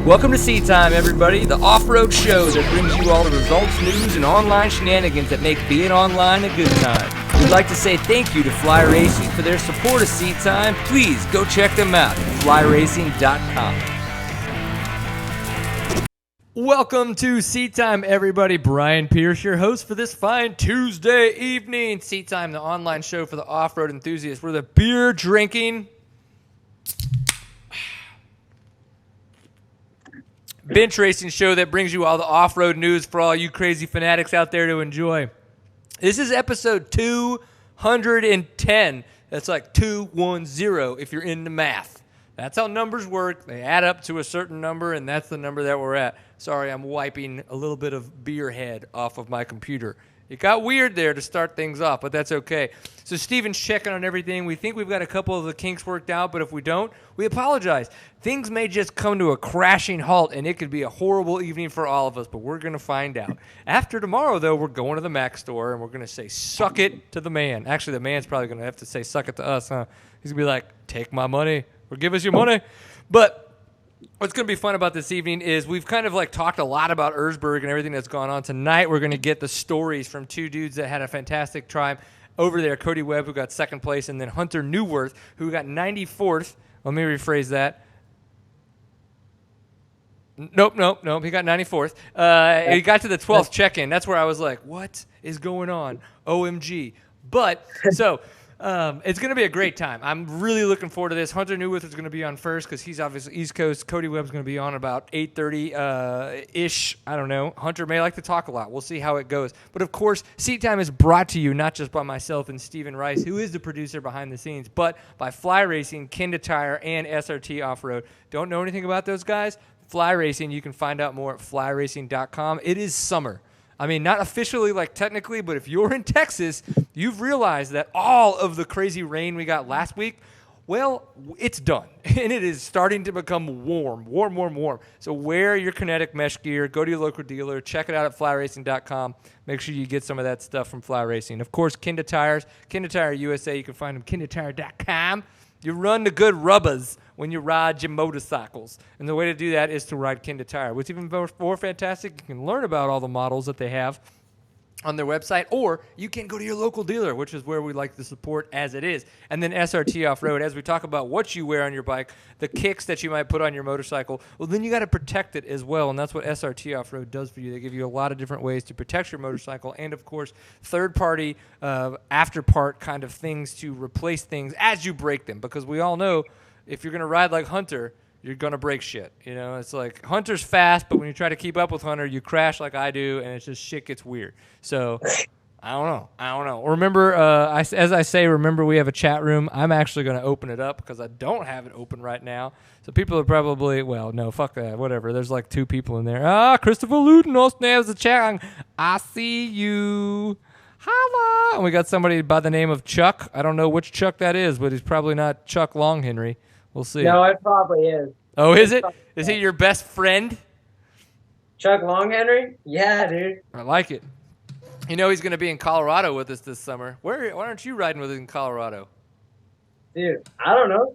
Welcome to Seat Time, everybody, the off-road show that brings you all the results, news, and online shenanigans that make being online a good time. We'd like to say thank you to Fly Racing for their support of Seat Time. Please go check them out at flyracing.com. Welcome to Seat Time, everybody. Brian Pierce, your host for this fine Tuesday evening. Seat Time, the online show for the off-road enthusiasts. We're the beer-drinking, bench racing show that brings you all the off-road news for all you crazy fanatics out there to enjoy. This is episode 210. That's like 210 if you're into math. That's how numbers work. They add up to a certain number, and that's the number that we're at. Sorry, I'm wiping a little bit of beer head off of my computer. It got weird there to start things off, but that's okay. So Steven's checking on everything. We think we've got a couple of the kinks worked out, but if we don't, we apologize. Things may just come to a crashing halt, and it could be a horrible evening for all of us, but we're going to find out. After tomorrow, though, we're going to the Mac store, and we're going to say, suck it to the man. Actually, the man's probably going to have to say, suck it to us, huh? He's going to be like, take my money or give us your money. But what's going to be fun about this evening is we've kind of like talked a lot about Erzberg and everything that's gone on. Tonight we're going to get the stories from two dudes that had a fantastic time over there. Cody Webb, who got second place, and then Hunter Neuwirth, who got 94th. Let me rephrase that. Nope. He got 94th. He got to the 12th check-in. That's where I was like, what is going on? OMG. But, so... it's going to be a great time. I'm really looking forward to this. Hunter Neuwirth is going to be on first because he's obviously East Coast. Cody Webb's going to be on about 8:30-ish. I don't know. Hunter may like to talk a lot. We'll see how it goes. But, of course, Seat Time is brought to you not just by myself and Steven Rice, who is the producer behind the scenes, but by Fly Racing, Kenda Tire, and SRT Off-Road. Don't know anything about those guys? Fly Racing, you can find out more at flyracing.com. It is summer. I mean, not officially, like technically, but if you're in Texas, you've realized that all of the crazy rain we got last week, well, it's done. And it is starting to become warm. So wear your kinetic mesh gear. Go to your local dealer. Check it out at flyracing.com. Make sure you get some of that stuff from Fly Racing. Of course, Kenda Tires, Kenda Tire USA. You can find them at kendatire.com. You run the good rubbers when you ride your motorcycles. And the way to do that is to ride Kenda Tire. What's even more fantastic, you can learn about all the models that they have on their website, or you can go to your local dealer, which is where we like to support as it is. And then SRT Off-Road, as we talk about what you wear on your bike, the kicks that you might put on your motorcycle, well, then you got to protect it as well, and that's what SRT Off-Road does for you. They give you a lot of different ways to protect your motorcycle and, of course, third-party, after-part kind of things to replace things as you break them, because we all know if you're going to ride like Hunter, you're going to break shit. You know, it's like Hunter's fast, but when you try to keep up with Hunter, you crash like I do, and it's just shit gets weird. So I don't know. Remember, as I say, remember we have a chat room. I'm actually going to open it up because I don't have it open right now. So people are probably, well, no, fuck that, whatever. There's like two people in there. Christopher Luden also has the chat. I see you. Holla. And we got somebody by the name of Chuck. I don't know which Chuck that is, but he's probably not Chuck Longhenry. We'll see. No, it probably is. Oh, is it? Is he your best friend? Chuck Longhenry? Yeah, dude. I like it. You know he's going to be in Colorado with us this summer. Why aren't you riding with us in Colorado? Dude, I don't know.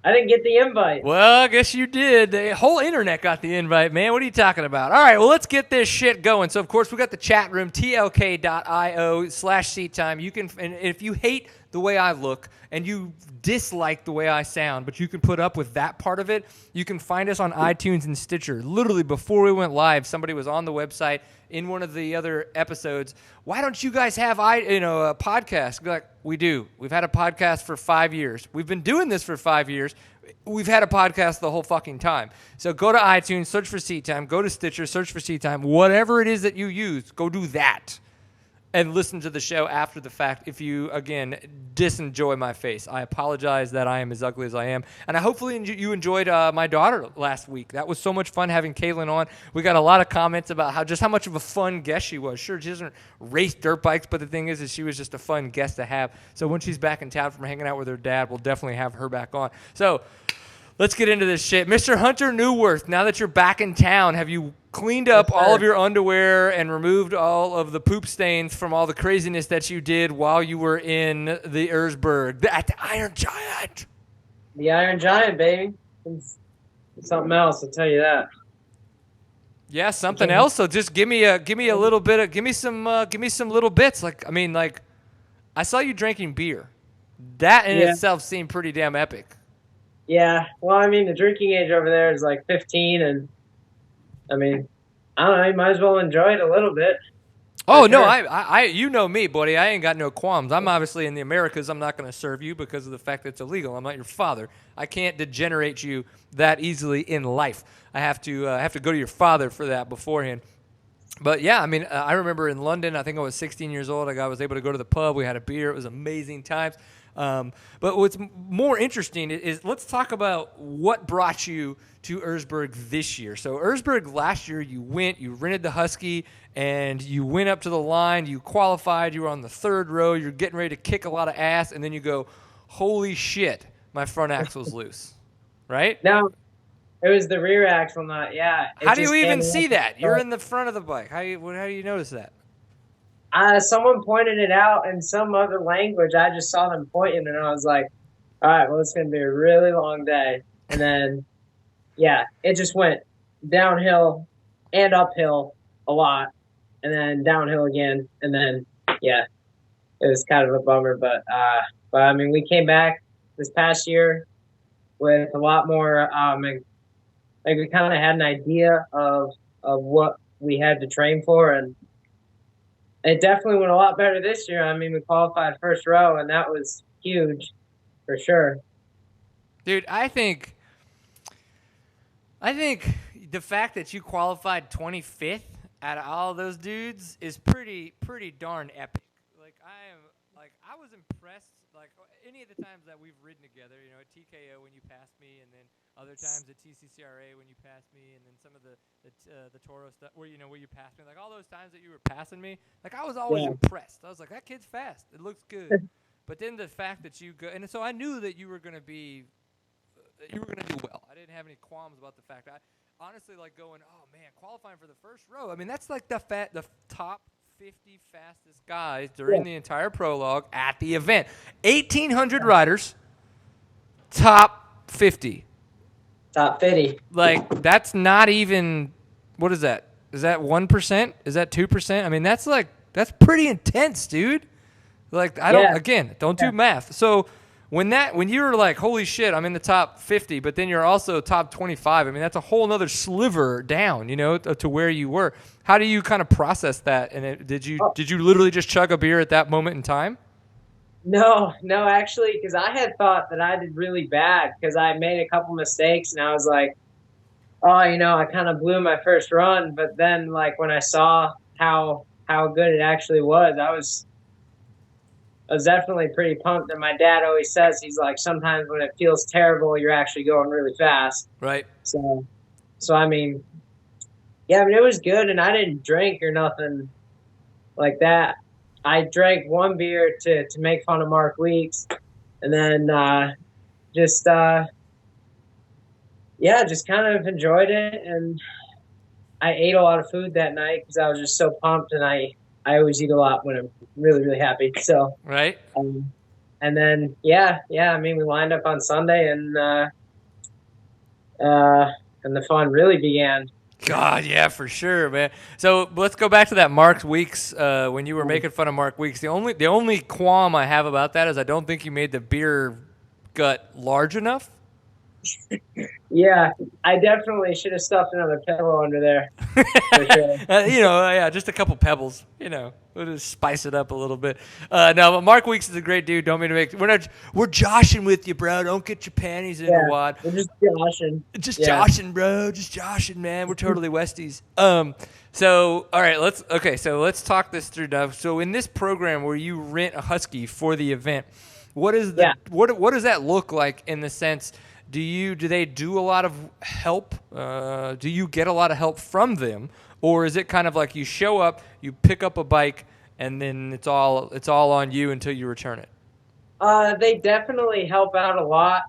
I didn't get the invite. Well, I guess you did. The whole internet got the invite, man. What are you talking about? All right, well, let's get this shit going. So, of course, we got the chat room, tlk.io/seattime. You can, and if you hate the way I look and you dislike the way I sound, but you can put up with that part of it, you can find us on iTunes and Stitcher. Literally, before we went live, somebody was on the website in one of the other episodes. Why don't you guys have a podcast? Be like, we do. We've had a podcast for 5 years. We've been doing this for 5 years. We've had a podcast the whole fucking time. So go to iTunes, search for Seat Time. Go to Stitcher, search for Seat Time. Whatever it is that you use, go do that. And listen to the show after the fact if you, again, disenjoy my face. I apologize that I am as ugly as I am. And hopefully you enjoyed my daughter last week. That was so much fun having Caitlin on. We got a lot of comments about how much of a fun guest she was. Sure, she doesn't race dirt bikes, but the thing is she was just a fun guest to have. So when she's back in town from hanging out with her dad, we'll definitely have her back on. So let's get into this shit. Mr. Hunter Neuwirth, now that you're back in town, have you cleaned up all of your underwear and removed all of the poop stains from all the craziness that you did while you were in the Erzberg at the Iron Giant? The Iron Giant, baby. something else. I'll tell you that. Yeah, something else. So just give me a little bit of give me some little bits. Like I mean, like I saw you drinking beer. That in Yeah, itself seemed pretty damn epic. yeah. Well, I mean, the drinking age over there is like 15, and I mean, I don't know. You might as well enjoy it a little bit for Oh no, sure. you know me, buddy. I ain't got no qualms. I'm obviously in the Americas. I'm not going to serve you because of the fact that it's illegal. I'm not your father. I can't degenerate you that easily in life. I have to go to your father for that beforehand. But yeah, I mean, I remember in London. I think I was 16 years old. I was able to go to the pub. We had a beer. It was amazing times. But what's more interesting is let's talk about what brought you to Erzberg this year. So Erzberg last year, you rented the Husky, and you went up to the line. You qualified. You were on the third row. You're getting ready to kick a lot of ass, and then you go, "Holy shit, my front axle's loose!" Right? No, it was the rear axle nut. Yeah, it How do you just came even off. see that? You're in the front of the bike. How do you notice that? Someone pointed it out in some other language. I just saw them pointing, and I was like, "All right, well, it's going to be a really long day." And then, yeah, it just went downhill and uphill a lot, and then downhill again, and then, yeah, it was kind of a bummer. But I mean, we came back this past year with a lot more. Like we kind of had an idea of what we had to train for, and it definitely went a lot better this year. I mean, we qualified first row, and that was huge for sure. Dude, I think the fact that you qualified 25th out of all those dudes is pretty darn epic. I was impressed. Like any of the times that we've ridden together, you know, at TKO when you passed me, and then other times at TCCRA when you passed me, and then some of the Toro stuff where you passed me. Like all those times that you were passing me, like I was always Yeah. impressed. I was like, that kid's fast. It looks good. But then the fact that you go, and so I knew that you were going to do well. I didn't have any qualms about the fact. I honestly like going, oh man, qualifying for the first row. I mean, that's like the top 50 fastest guys during the entire prologue at the event. 1,800 riders, top 50. Top 50. Like that's not even. What is that? Is that 1%? Is that 2%? I mean, that's pretty intense, dude. Like I don't Yeah. again don't do math. So when you were like, holy shit, I'm in the top 50, but then you're also top 25. I mean, that's a whole nother sliver down, to where you were. How do you kind of process that? And did you Oh, literally just chug a beer at that moment in time? no, actually, because I had thought that I did really bad because I made a couple mistakes, and I was like, oh, I kind of blew my first run. But then, like when I saw how good it actually was, I was definitely pretty pumped. And my dad always says, he's like, sometimes when it feels terrible, you're actually going really fast. Right. So I mean, yeah, I mean, it was good, and I didn't drink or nothing like that. I drank one beer to make fun of Mark Weeks, and then just yeah, just kind of enjoyed it, and I ate a lot of food that night because I was just so pumped, and I always eat a lot when I'm really really happy. So Right. and then yeah, I mean, we lined up on Sunday, and the fun really began. God, yeah, for sure, man. So let's go back to that Mark Weeks when you were making fun of Mark Weeks. The only qualm I have about that is I don't think you made the beer gut large enough. Yeah, I definitely should have stuffed another pillow under there for sure. Yeah, just a couple pebbles. We'll just spice it up a little bit. No, but Mark Weeks is a great dude. Don't mean to we're joshing with you, bro. Don't get your panties in the Yeah, wad. we're just joshing. Just Yeah, joshing, bro. Just joshing, man. We're totally Westies. So all right, let's talk this through now. So in this program where you rent a Husky for the event, what is yeah. what does that look like in the sense? Do they do a lot of help? Do you get a lot of help from them, or is it kind of like you show up, you pick up a bike, and then it's all on you until you return it? They definitely help out a lot.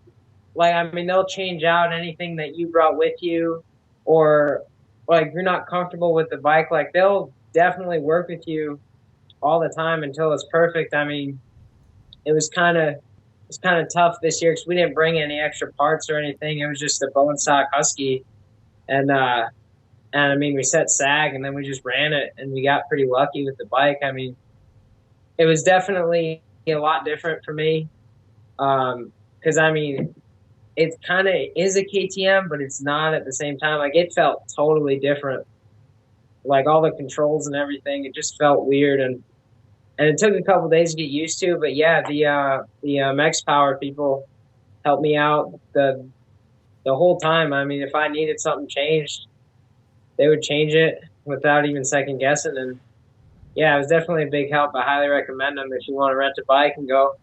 Like, I mean, they'll change out anything that you brought with you, or like you're not comfortable with the bike. Like, they'll definitely work with you all the time until it's perfect. I mean, it was kind of was kind of tough this year because we didn't bring any extra parts or anything. It was just a bone stock Husky, and I mean we set sag and then we just ran it and we got pretty lucky with the bike. I mean, it was definitely a lot different for me because I mean it kind of is a KTM, but it's not at the same time. Like it felt totally different. Like all the controls and everything, it just felt weird and it took a couple days to get used to. But yeah, the Max Power people helped me out the whole time. I mean, if I needed something changed, they would change it without even second guessing. And yeah, it was definitely a big help. I highly recommend them if you want to rent a bike and go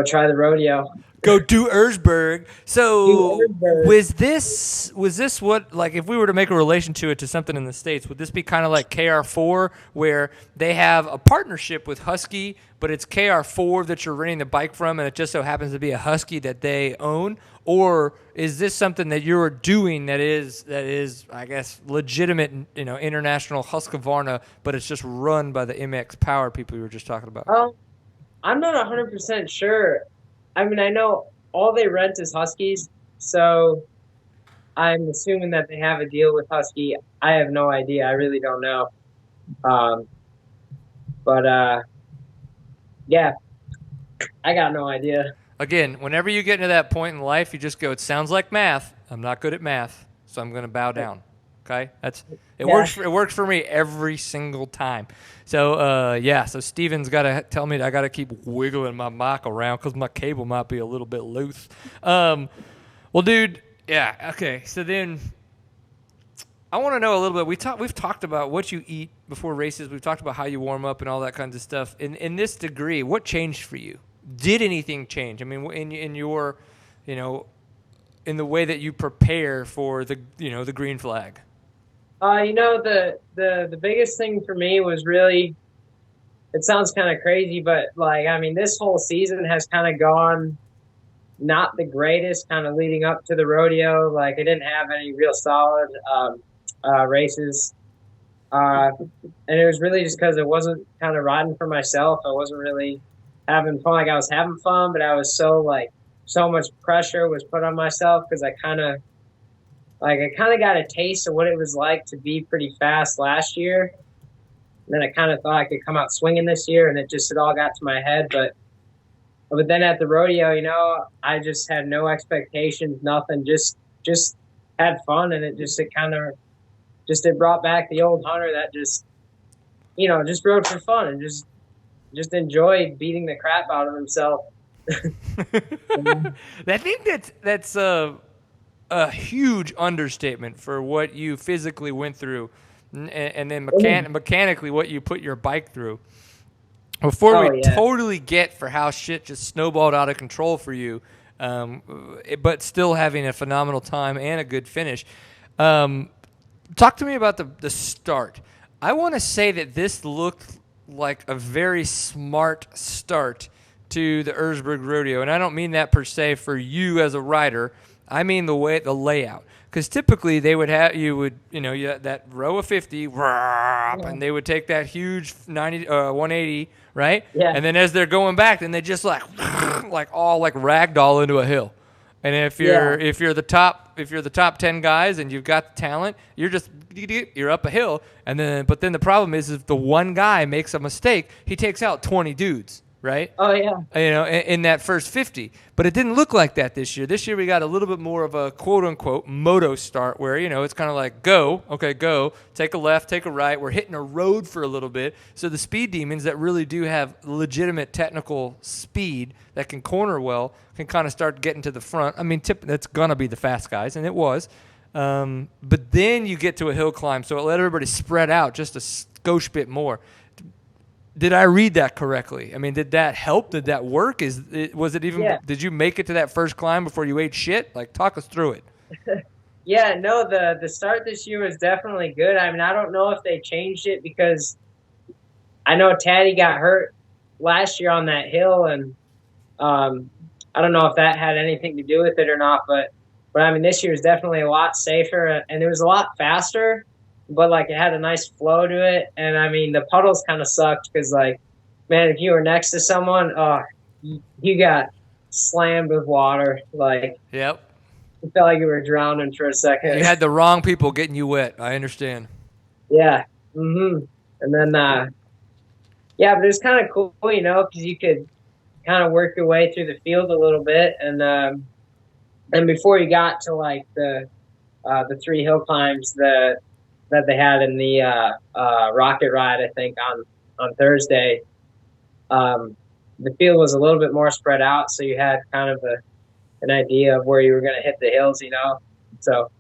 try the rodeo. Go do Erzberg. So Do Erzberg. was this what, like, if we were to make a relation to it to something in the States, would this be kind of like KR4 where they have a partnership with Husky, but it's KR4 that you're renting the bike from and it just so happens to be a Husky that they own? Or is this something that you're doing that is I guess legitimate, international Husqvarna, but it's just run by the MX Power people you were just talking about? I'm not 100% sure. I mean, I know all they rent is Huskies, so I'm assuming that they have a deal with Husky. I have no idea. I really don't know. Um, but yeah, I got no idea. Again, whenever you get into that point in life, you just go, it sounds like math. I'm not good at math, so I'm going to bow down. Okay? It works for me every single time. So, so Steven's got to tell me that I got to keep wiggling my mic around because my cable might be a little bit loose. Well, dude, yeah, okay. So then I want to know a little bit. We've talked about what you eat before races. We've talked about how you warm up and all that kinds of stuff. In this degree, what changed for you? Did anything change? I mean, in your, in the way that you prepare for the green flag? The biggest thing for me was really, it sounds kind of crazy, but like, I mean, this whole season has kind of gone not the greatest kind of leading up to the rodeo. Like I didn't have any real solid races. And it was really just because it wasn't kind of riding for myself. I wasn't really having fun. Like I was having fun, but I was so much pressure was put on myself because I kind of got a taste of what it was like to be pretty fast last year. And then I kind of thought I could come out swinging this year, and it all got to my head. But then at the rodeo, I just had no expectations, nothing. Just had fun, and it brought back the old Hunter that just rode for fun and just enjoyed beating the crap out of himself. I think that's a huge understatement for what you physically went through, and then mechanically what you put your bike through. Before we totally get for how shit just snowballed out of control for you, but still having a phenomenal time and a good finish. Talk to me about the start. I want to say that this looked like a very smart start to the Erzberg Rodeo, and I don't mean that per se for you as a rider. I mean the layout, because typically they would have that row of 50, and they would take that huge 180, right? Yeah. And then as they're going back, then they just like all like ragdoll into a hill. And if you're the top 10 guys and you've got the talent, you're up a hill. But then the problem is if the one guy makes a mistake, he takes out 20 dudes. Right? Oh, yeah. In that first 50. But it didn't look like that this year. This year we got a little bit more of a quote-unquote moto start where, it's kind of like go, take a left, take a right. We're hitting a road for a little bit. So the speed demons that really do have legitimate technical speed that can corner well can kind of start getting to the front. I mean, that's going to be the fast guys, and it was. But then you get to a hill climb, so it let everybody spread out just a skosh bit more. Did I read that correctly? I mean, did that help? Did that work? Did you make it to that first climb before you ate shit? Like, talk us through it. Yeah, no, the start this year was definitely good. I mean, I don't know if they changed it because I know Taddy got hurt last year on that hill, and I don't know if that had anything to do with it or not, but I mean, this year is definitely a lot safer, and it was a lot faster. But like it had a nice flow to it, and I mean the puddles kind of sucked because like, man, if you were next to someone, you got slammed with water. Like, Yep. it felt like you were drowning for a second. You had the wrong people getting you wet. I understand. Yeah. And then, yeah, but it was kind of cool, because you could kind of work your way through the field a little bit, and before you got to like the 3 hill climbs that they had in the rocket ride, I think on Thursday, the field was a little bit more spread out, so you had kind of an idea of where you were going to hit the hills, So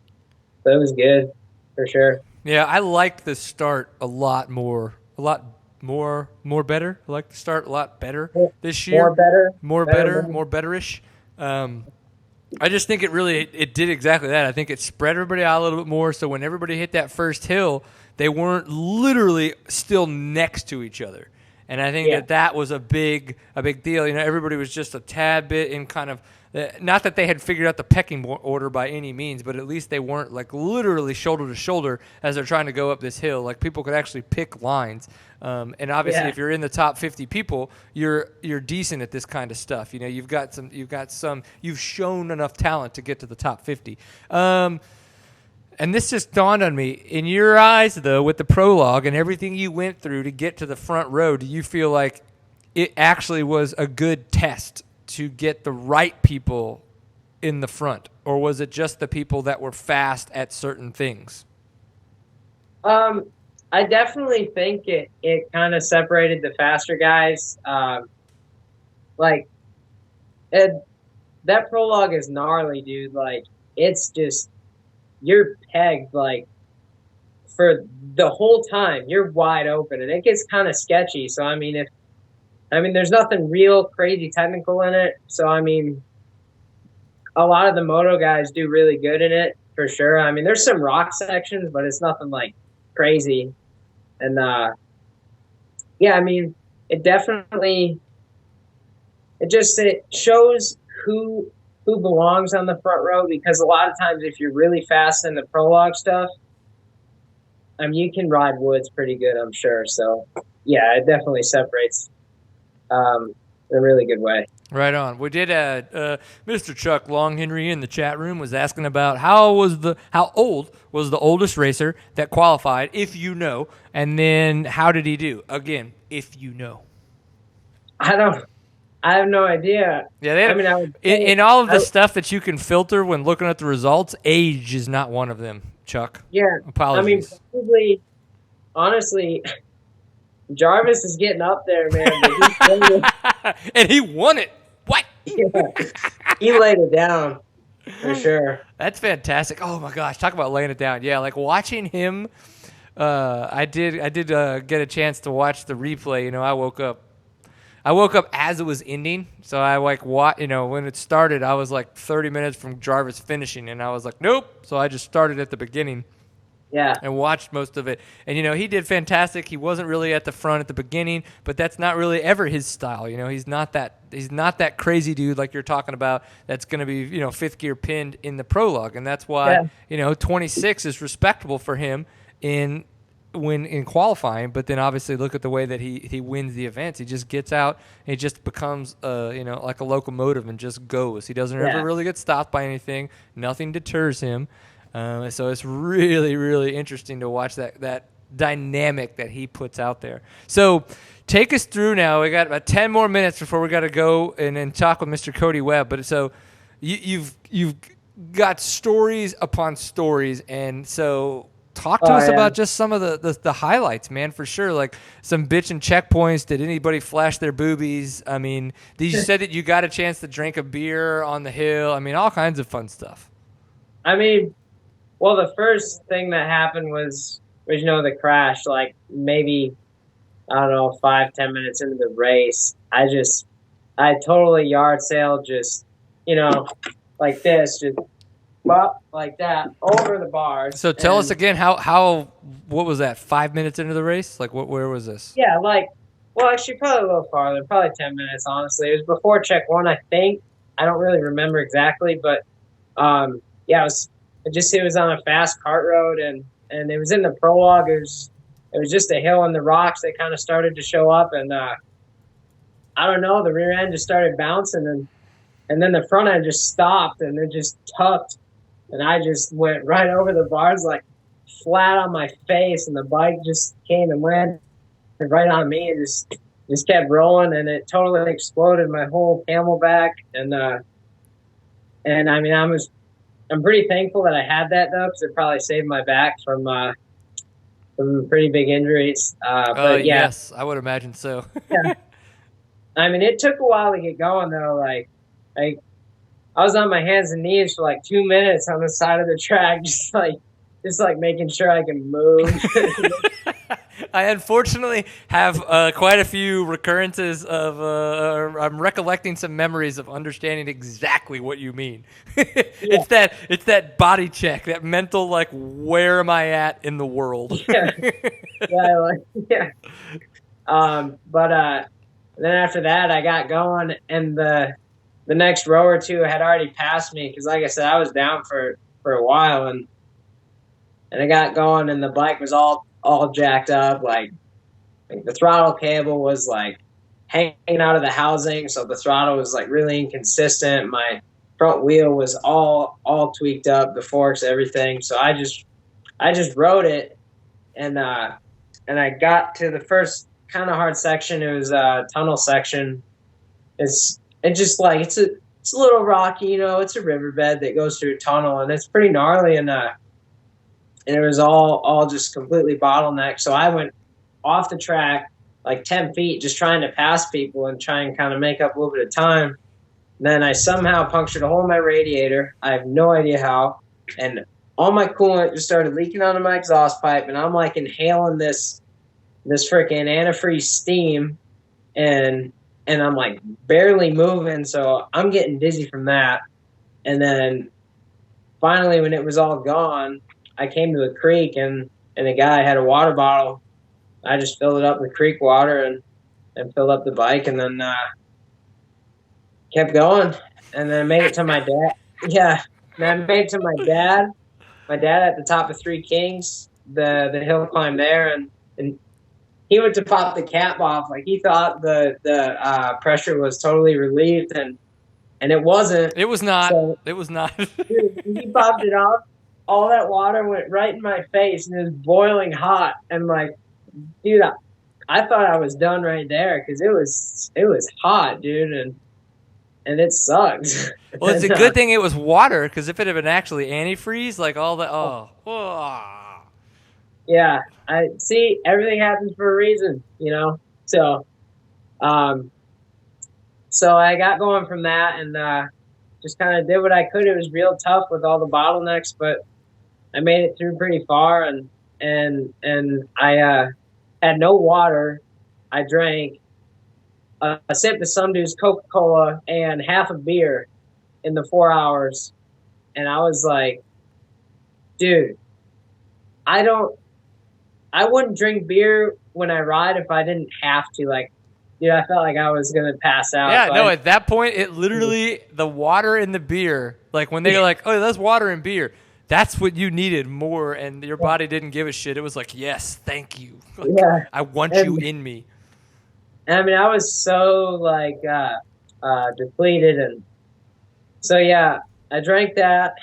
it was good for sure. Yeah, I like the start a lot more better. I like the start a lot better this year. More betterish. I just think it did exactly that. I think it spread everybody out a little bit more. So when everybody hit that first hill, they weren't literally still next to each other. And I think that was a big deal. Everybody was just a tad bit in kind of, not that they had figured out the pecking order by any means, but at least they weren't like literally shoulder to shoulder as they're trying to go up this hill. Like people could actually pick lines. And obviously, if you're in the top 50 people, you're decent at this kind of stuff. You've shown enough talent to get to the top 50. And this just dawned on me. In your eyes, though, with the prologue and everything you went through to get to the front row, do you feel like it actually was a good test to get the right people in the front? Or was it just the people that were fast at certain things? I definitely think it kind of separated the faster guys. That prologue is gnarly, dude. Like, it's just, you're pegged, like, for the whole time. You're wide open, and it gets kind of sketchy. So, there's nothing real crazy technical in it. So, a lot of the moto guys do really good in it, for sure. There's some rock sections, but it's nothing, like, crazy. And, it definitely, it shows who belongs on the front row, because a lot of times if you're really fast in the prologue stuff, you can ride woods pretty good, I'm sure. So, yeah, it definitely separates in a really good way. Right on. We did Mr. Chuck Long Henry in the chat room was asking about how old was the oldest racer that qualified, if you know, and then how did he do? Again, if you know. I have no idea. Yeah, in all of the stuff that you can filter when looking at the results, age is not one of them, Chuck. Yeah. Apologies. Probably, honestly, Jarvis is getting up there, man. And he won it. What? Yeah. He laid it down for sure. That's fantastic. Oh my gosh, talk about laying it down. Yeah, like watching him. I did get a chance to watch the replay. I woke up as it was ending, so I when it started, I was like 30 minutes from Jarvis finishing, and I was like, nope. So I just started at the beginning. Yeah. And watched most of it. And, he did fantastic. He wasn't really at the front at the beginning, but that's not really ever his style. He's not that crazy dude like you're talking about that's going to be, fifth gear pinned in the prologue. And that's why, 26 is respectable for him in qualifying. But then obviously look at the way that he wins the events. He just gets out. And he just becomes, like a locomotive and just goes. He doesn't ever really get stopped by anything. Nothing deters him. So it's really, really interesting to watch that dynamic that he puts out there. So take us through now. We got about 10 more minutes before we got to go and talk with Mr. Cody Webb. But so you've got stories upon stories, and so talk to us about just some of the highlights, man, for sure. Like some bitchin' checkpoints. Did anybody flash their boobies? You said that you got a chance to drink a beer on the hill. All kinds of fun stuff. Well, the first thing that happened was the crash. Like maybe, I don't know, 5-10 minutes into the race, I totally yard sailed, just like this, just like that over the bars. So tell us again what was that? 5 minutes into the race? Like where was this? Yeah, actually probably a little farther, probably 10 minutes. Honestly, it was before check one, I think. I don't really remember exactly, but it was on a fast kart road, and it was in the prologue. It was just a hill and the rocks that kind of started to show up, and I don't know, the rear end just started bouncing, and and then the front end just stopped and it just tucked, and I just went right over the bars, like flat on my face, and the bike just came and landed right on me and just kept rolling, and it totally exploded my whole camelback. And I mean, I'm pretty thankful that I had that though, because it probably saved my back from pretty big injuries. But yeah, yes, I would imagine so. yeah. I mean, it took a while to get going though. Like I was on my hands and knees for like 2 minutes on the side of the track, just like making sure I can move. I unfortunately have quite a few recurrences of. I'm recollecting some memories of understanding exactly what you mean. It's that body check, that mental like, where am I at in the world? Yeah, yeah. But then after that, I got going, and the next row or two had already passed me because, like I said, I was down for a while, and I got going, and the bike was all jacked up. Like the throttle cable was like hanging out of the housing, so the throttle was like really inconsistent. My front wheel was all tweaked up, the forks, everything. So I just rode it, and I got to the first kind of hard section. It was a tunnel section. It's a little rocky, you know. It's a riverbed that goes through a tunnel, and it's pretty gnarly, and it was all just completely bottlenecked. So I went off the track like 10 feet, just trying to pass people and try and kind of make up a little bit of time. And then I somehow punctured a hole in my radiator. I have no idea how, and all my coolant just started leaking onto my exhaust pipe, and I'm like inhaling this freaking antifreeze steam, and I'm like barely moving, so I'm getting dizzy from that. And then finally, when it was all gone, I came to a creek, and a guy had a water bottle. I just filled it up with creek water and filled up the bike, and then kept going. And then I made it to my dad. Yeah, and I made it to my dad. My dad at the top of Three Kings, the hill climb there, and he went to pop the cap off. Like he thought the pressure was totally relieved, and it wasn't. It was not. So, it was not. Dude, he popped it off. All that water went right in my face, and it was boiling hot. And like, dude, I thought I was done right there because it was hot, dude, and it sucked. Well, it's a good thing it was water, because if it had been actually antifreeze, like all the yeah, I see. Everything happens for a reason, you know. So, so I got going from that, and just kind of did what I could. It was real tough with all the bottlenecks, but I made it through pretty far, and I had no water. I drank a sip of some dude's Coca-Cola and half a beer in the 4 hours, and I was like, dude, I wouldn't drink beer when I ride if I didn't have to. Like, dude, I felt like I was gonna pass out. Yeah, no, at that point, it literally, the water and the beer, like when they're like, oh, that's water and beer, that's what you needed more, and your body didn't give a shit. It was like, yes, thank you. Like, yeah, I want you in me. I mean, I was so like depleted, and so yeah, I drank that.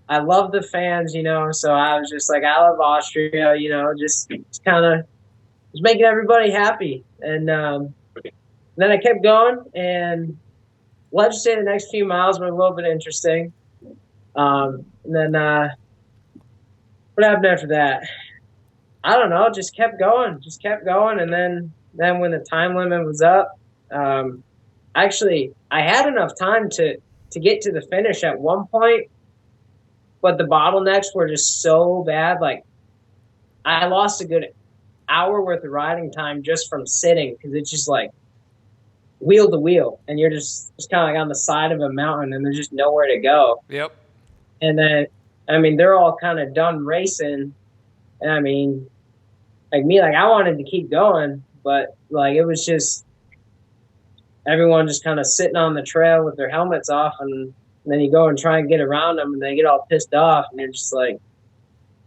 I love the fans, you know, so I was just like, I love Austria, you know, just kind of just making everybody happy. And then I kept going, and let's say the next few miles were a little bit interesting. And then what happened after that? I don't know, just kept going. And then when the time limit was up, actually, I had enough time to get to the finish at one point, but the bottlenecks were just so bad. Like, I lost a good hour worth of riding time just from sitting, because it's just like wheel to wheel, and you're just kind of like on the side of a mountain, and there's just nowhere to go. Yep. And then, I mean, they're all kind of done racing, and I mean, like me, like I wanted to keep going, but like it was just everyone just kind of sitting on the trail with their helmets off, and then you go and try and get around them, and they get all pissed off, and you're just like,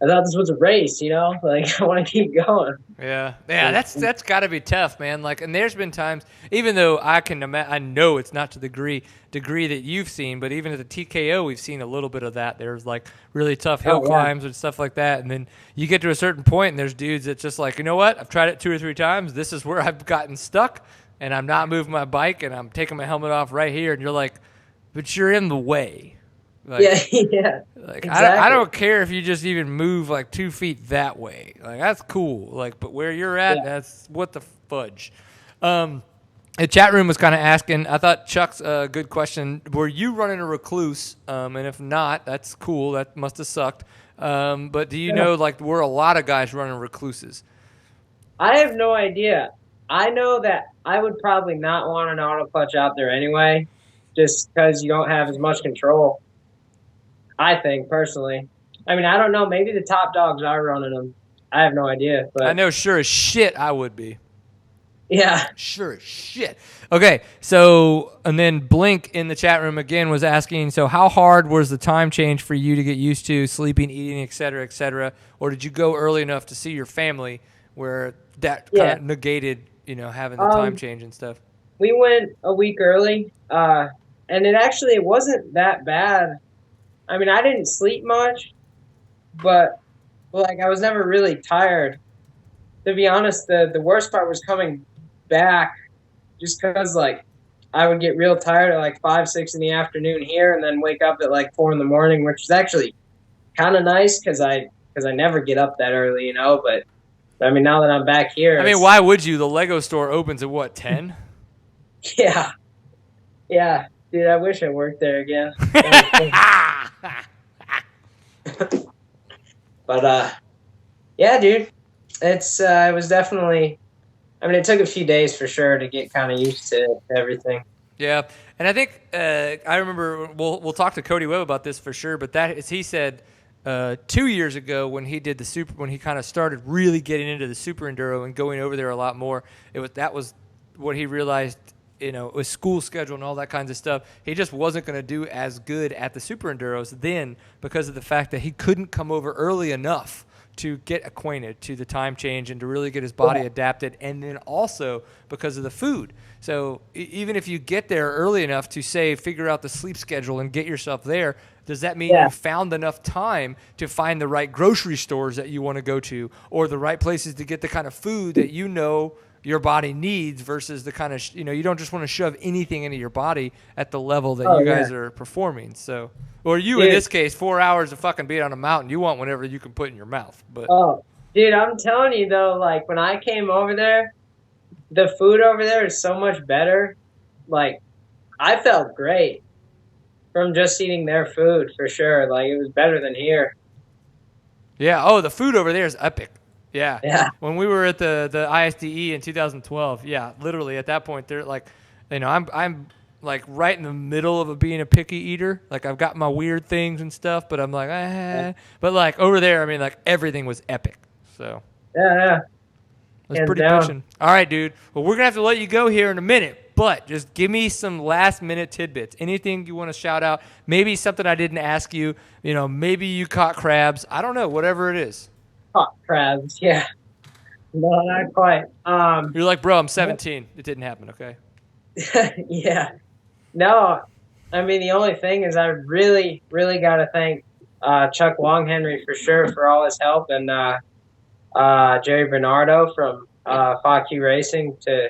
I thought this was a race, you know? Like, I want to keep going. Yeah, that's got to be tough, man. Like, and there's been times, even though I know it's not to the degree that you've seen, but even at the TKO, we've seen a little bit of that. There's like really tough hill climbs and stuff like that, and then you get to a certain point, and there's dudes that's just like, you know what? I've tried it 2 or 3 times. This is where I've gotten stuck, and I'm not moving my bike, and I'm taking my helmet off right here, and you're like, but you're in the way. Like, yeah. Like Exactly. I don't care if you just even move like 2 feet that way. Like that's cool. Like, but where you're at, that's what the fudge. The chat room was kind of asking. I thought Chuck's a good question. Were you running a recluse? And if not, that's cool. That must have sucked. But do you know like were a lot of guys running recluses? I have no idea. I know that I would probably not want an auto clutch out there anyway, just because you don't have as much control. I think personally. I mean, I don't know. Maybe the top dogs are running them. I have no idea. But I know sure as shit I would be. Yeah. Sure as shit. Okay, so, and then Blink in the chat room again was asking, so how hard was the time change for you to get used to sleeping, eating, et cetera, or did you go early enough to see your family where that kind of negated, you know, having the time change and stuff? We went a week early, and it wasn't that bad. I mean, I didn't sleep much, but like I was never really tired. To be honest, the worst part was coming back, just because like I would get real tired at like 5, 6 in the afternoon here, and then wake up at like 4 in the morning, which is actually kind of nice because I never get up that early, you know. But I mean, now that I'm back here, I mean, why would you? The Lego store opens at what, 10? Yeah, dude, I wish I worked there again. But yeah, dude, it was definitely. I mean, it took a few days for sure to get kind of used to everything. Yeah, and I think I remember we'll talk to Cody Webb about this for sure. But that, as he said 2 years ago, when he did when he kind of started really getting into the super enduro and going over there a lot more, that was what he realized. You know, with school schedule and all that kinds of stuff, he just wasn't going to do as good at the super enduros then because of the fact that he couldn't come over early enough to get acquainted to the time change and to really get his body adapted, and then also because of the food. So even if you get there early enough to, say, figure out the sleep schedule and get yourself there, does that mean you found enough time to find the right grocery stores that you want to go to or the right places to get the kind of food that you know your body needs versus the kind of, you don't just want to shove anything into your body at the level that you guys are performing. So, or you, in this case, 4 hours of fucking being on a mountain, you want whatever you can put in your mouth. But dude, I'm telling you though, like when I came over there, the food over there is so much better. Like I felt great from just eating their food for sure. Like it was better than here. Yeah. Oh, the food over there is epic. Yeah. Yeah. When we were at the ISDE in 2012, yeah, literally at that point, they're like, I'm like right in the middle of being a picky eater. Like I've got my weird things and stuff, but I'm like, But like over there, I mean, like everything was epic. So yeah. That's pretty pushing. All right, dude. Well, we're gonna have to let you go here in a minute, but just give me some last minute tidbits. Anything you want to shout out? Maybe something I didn't ask you. Maybe you caught crabs. I don't know. Whatever it is. Caught crabs, yeah. No, not quite. You're like, bro, I'm 17. It didn't happen, okay? Yeah. No, I mean, the only thing is I really, really got to thank Chuck Longhenry for sure for all his help, and Jerry Bernardo from FAQ Racing to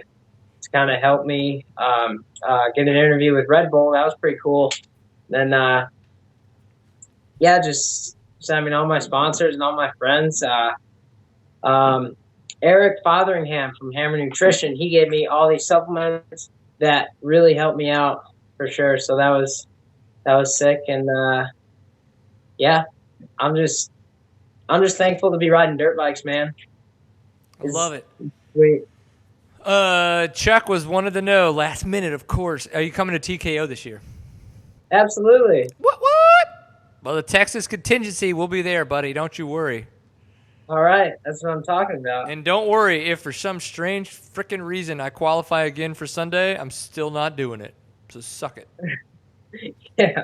kind of help me get an interview with Red Bull. That was pretty cool. Then, just I mean, all my sponsors and all my friends. Eric Fotheringham from Hammer Nutrition, he gave me all these supplements that really helped me out for sure. So that was sick, and I'm just thankful to be riding dirt bikes, man. I love it. Sweet. Chuck was wanted to know last minute, of course. Are you coming to TKO this year? Absolutely. What? Well, the Texas contingency will be there, buddy. Don't you worry. All right. That's what I'm talking about. And don't worry, if for some strange freaking reason I qualify again for Sunday, I'm still not doing it. So suck it. Yeah.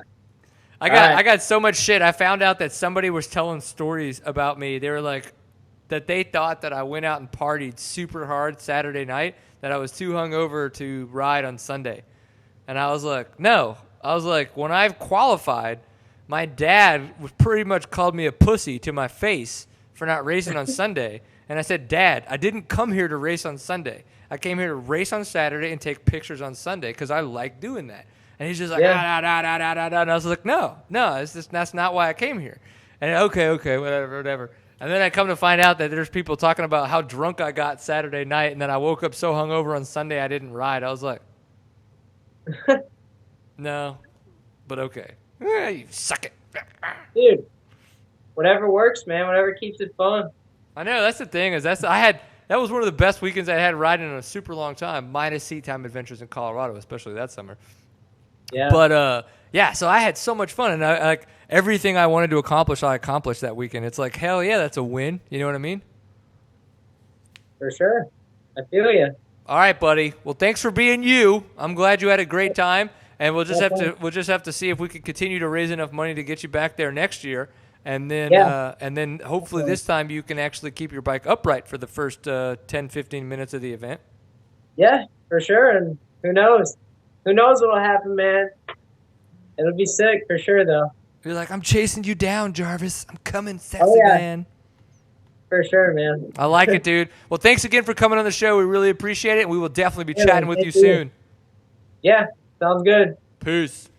I got so much shit. I found out that somebody was telling stories about me. They were like, that they thought that I went out and partied super hard Saturday night, that I was too hungover to ride on Sunday. And I was like, no. I was like, when I've qualified, my dad pretty much called me a pussy to my face for not racing on Sunday. And I said, Dad, I didn't come here to race on Sunday. I came here to race on Saturday and take pictures on Sunday because I like doing that. And he's just like, And I was like, no, that's not why I came here. And okay, whatever. And then I come to find out that there's people talking about how drunk I got Saturday night, and then I woke up so hungover on Sunday I didn't ride. I was like, no, but okay. You suck it. Dude, whatever works, man. Whatever keeps it fun. I know, that's the thing. That was one of the best weekends I had riding in a super long time, minus seat time adventures in Colorado, especially that summer. Yeah. But, so I had so much fun, and I everything I wanted to accomplish, I accomplished that weekend. It's like, hell yeah, that's a win. You know what I mean? For sure. I feel you. All right, buddy. Well, thanks for being you. I'm glad you had a great time, and we'll just have to see if we can continue to raise enough money to get you back there next year, and then hopefully this time you can actually keep your bike upright for the first 10, 15 minutes of the event. Yeah, for sure. And who knows? Who knows what'll happen, man? It'll be sick for sure, though. You're like, I'm chasing you down, Jarvis. I'm coming, sexy man. For sure, man. I like it, dude. Well, thanks again for coming on the show. We really appreciate it, and we will definitely be chatting with you soon. Yeah, sounds good. Peace.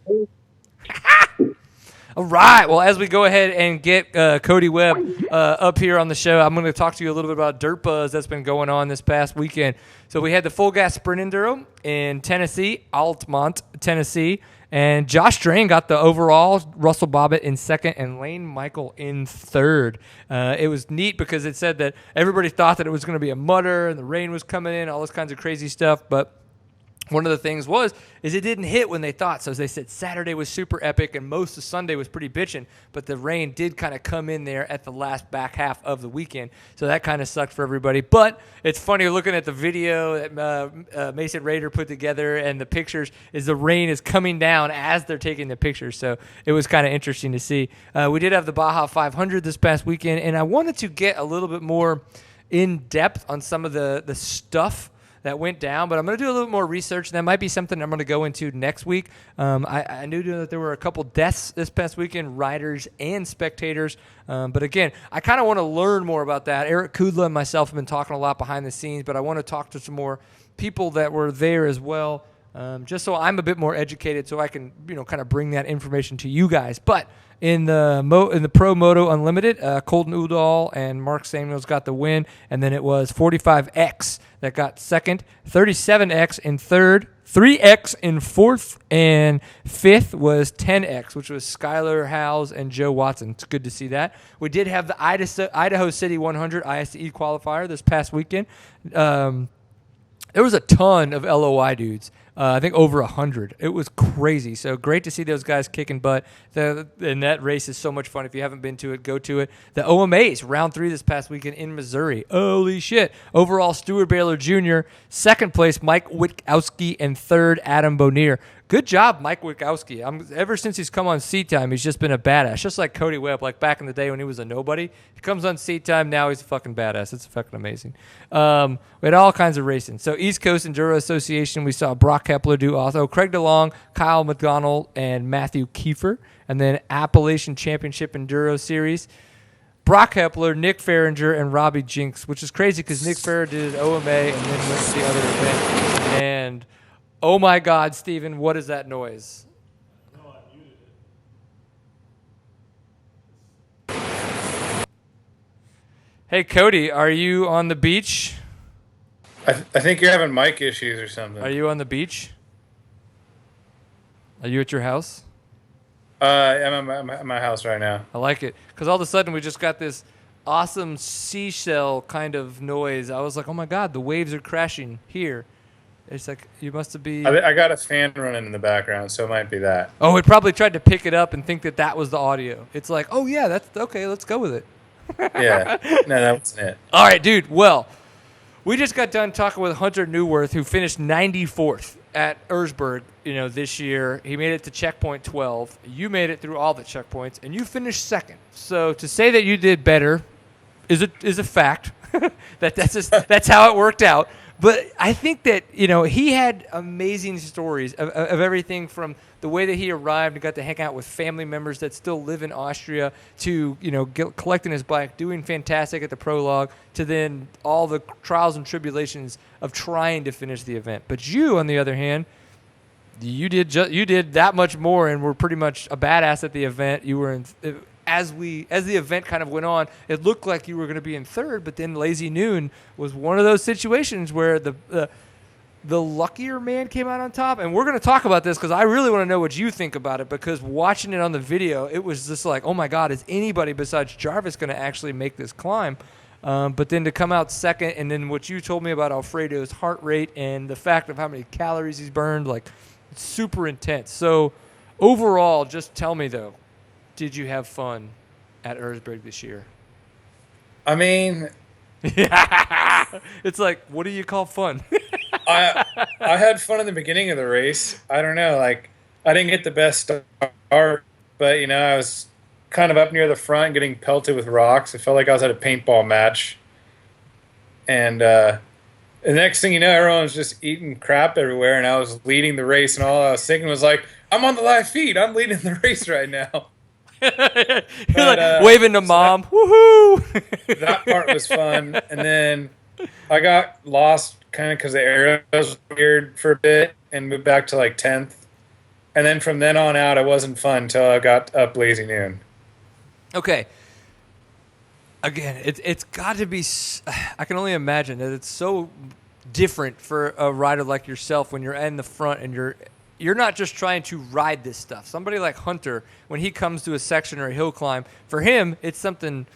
All right. Well, as we go ahead and get Cody Webb up here on the show, I'm going to talk to you a little bit about Dirt Buzz that's been going on this past weekend. So we had the Full Gas Sprint Enduro in Tennessee, Altamont, Tennessee. And Josh Drain got the overall, Russell Bobbitt in second, and Lane Michael in third. It was neat because it said that everybody thought that it was going to be a mutter and the rain was coming in, all this kinds of crazy stuff. But one of the things is it didn't hit when they thought. So as they said, Saturday was super epic and most of Sunday was pretty bitching, but the rain did kind of come in there at the last back half of the weekend. So that kind of sucked for everybody. But it's funny looking at the video that Mason Rader put together and the pictures is the rain is coming down as they're taking the pictures. So it was kind of interesting to see. We did have the Baja 500 this past weekend, and I wanted to get a little bit more in depth on some of the stuff that went down, but I'm going to do a little more research. That might be something I'm going to go into next week. I knew that there were a couple deaths this past weekend, riders and spectators. But again, I kind of want to learn more about that. Eric Kudla and myself have been talking a lot behind the scenes, but I want to talk to some more people that were there as well, just so I'm a bit more educated, so I can kind of bring that information to you guys. But in the Pro Moto Unlimited, Colton Udall and Mark Samuels got the win, and then it was 45X that got second, 37X in third, 3X in fourth, and fifth was 10X, which was Skylar Howes and Joe Watson. It's good to see that. We did have the Idaho City 100 ISE qualifier this past weekend. There was a ton of LOI dudes. I think over 100. It was crazy. So great to see those guys kicking butt. And that race is so much fun. If you haven't been to it, go to it. The OMAs, round 3 this past weekend in Missouri. Holy shit. Overall, Stuart Baylor Jr., second place, Mike Witkowski, and third, Adam Bonnier. Good job, Mike Witkowski. Ever since he's come on Seat Time, he's just been a badass. Just like Cody Webb, like back in the day when he was a nobody. He comes on Seat Time, now he's a fucking badass. It's fucking amazing. We had all kinds of racing. So East Coast Enduro Association, we saw Brock Kepler do also. Craig DeLong, Kyle McDonald, and Matthew Kiefer. And then Appalachian Championship Enduro Series. Brock Kepler, Nick Farringer, and Robbie Jinks, which is crazy because Nick Farringer did an OMA and then went to the other event. And oh my God, Steven, what is that noise? No, I muted it. Hey, Cody, are you on the beach? I think you're having mic issues or something. Are you on the beach? Are you at your house? I'm at my house right now. I like it. Because all of a sudden we just got this awesome seashell kind of noise. I was like, oh my God, the waves are crashing here. It's like, you must be... I got a fan running in the background, so it might be that. Oh, it probably tried to pick it up and think that was the audio. It's like, oh yeah, that's okay, let's go with it. Yeah. No, that wasn't it. All right, dude. Well, we just got done talking with Hunter Neuwirth, who finished 94th at Erzberg, this year. He made it to checkpoint 12. You made it through all the checkpoints, and you finished second. So to say that you did better is a fact. That's how it worked out. But I think that, he had amazing stories of everything from the way that he arrived and got to hang out with family members that still live in Austria to, collecting his bike, doing fantastic at the prologue, to then all the trials and tribulations of trying to finish the event. But you, on the other hand, you did that much more and were pretty much a badass at the event. You were as the event kind of went on, it looked like you were going to be in third, but then Lazy Noon was one of those situations where the luckier man came out on top. And we're going to talk about this because I really want to know what you think about it, because watching it on the video, it was just like, oh my God, is anybody besides Jarvis going to actually make this climb? But then to come out second, and then what you told me about Alfredo's heart rate and the fact of how many calories he's burned, like, it's super intense. So overall, just tell me though, did you have fun at Erzberg this year? I mean, it's like, what do you call fun? I had fun in the beginning of the race. I don't know, like, I didn't get the best start, but I was kind of up near the front getting pelted with rocks. It felt like I was at a paintball match. And the next thing you know, everyone was just eating crap everywhere, and I was leading the race, and all I was thinking was like, I'm on the live feed. I'm leading the race right now. You're like waving to mom. Woohoo! That part was fun. And then I got lost kind of because the area was weird for a bit and moved back to like 10th. And then from then on out, it wasn't fun until I got up Lazy Noon. Okay. Again, it's got to be, I can only imagine that it's so different for a rider like yourself when you're in the front and you're not just trying to ride this stuff. Somebody like Hunter, when he comes to a section or a hill climb, for him, it's something,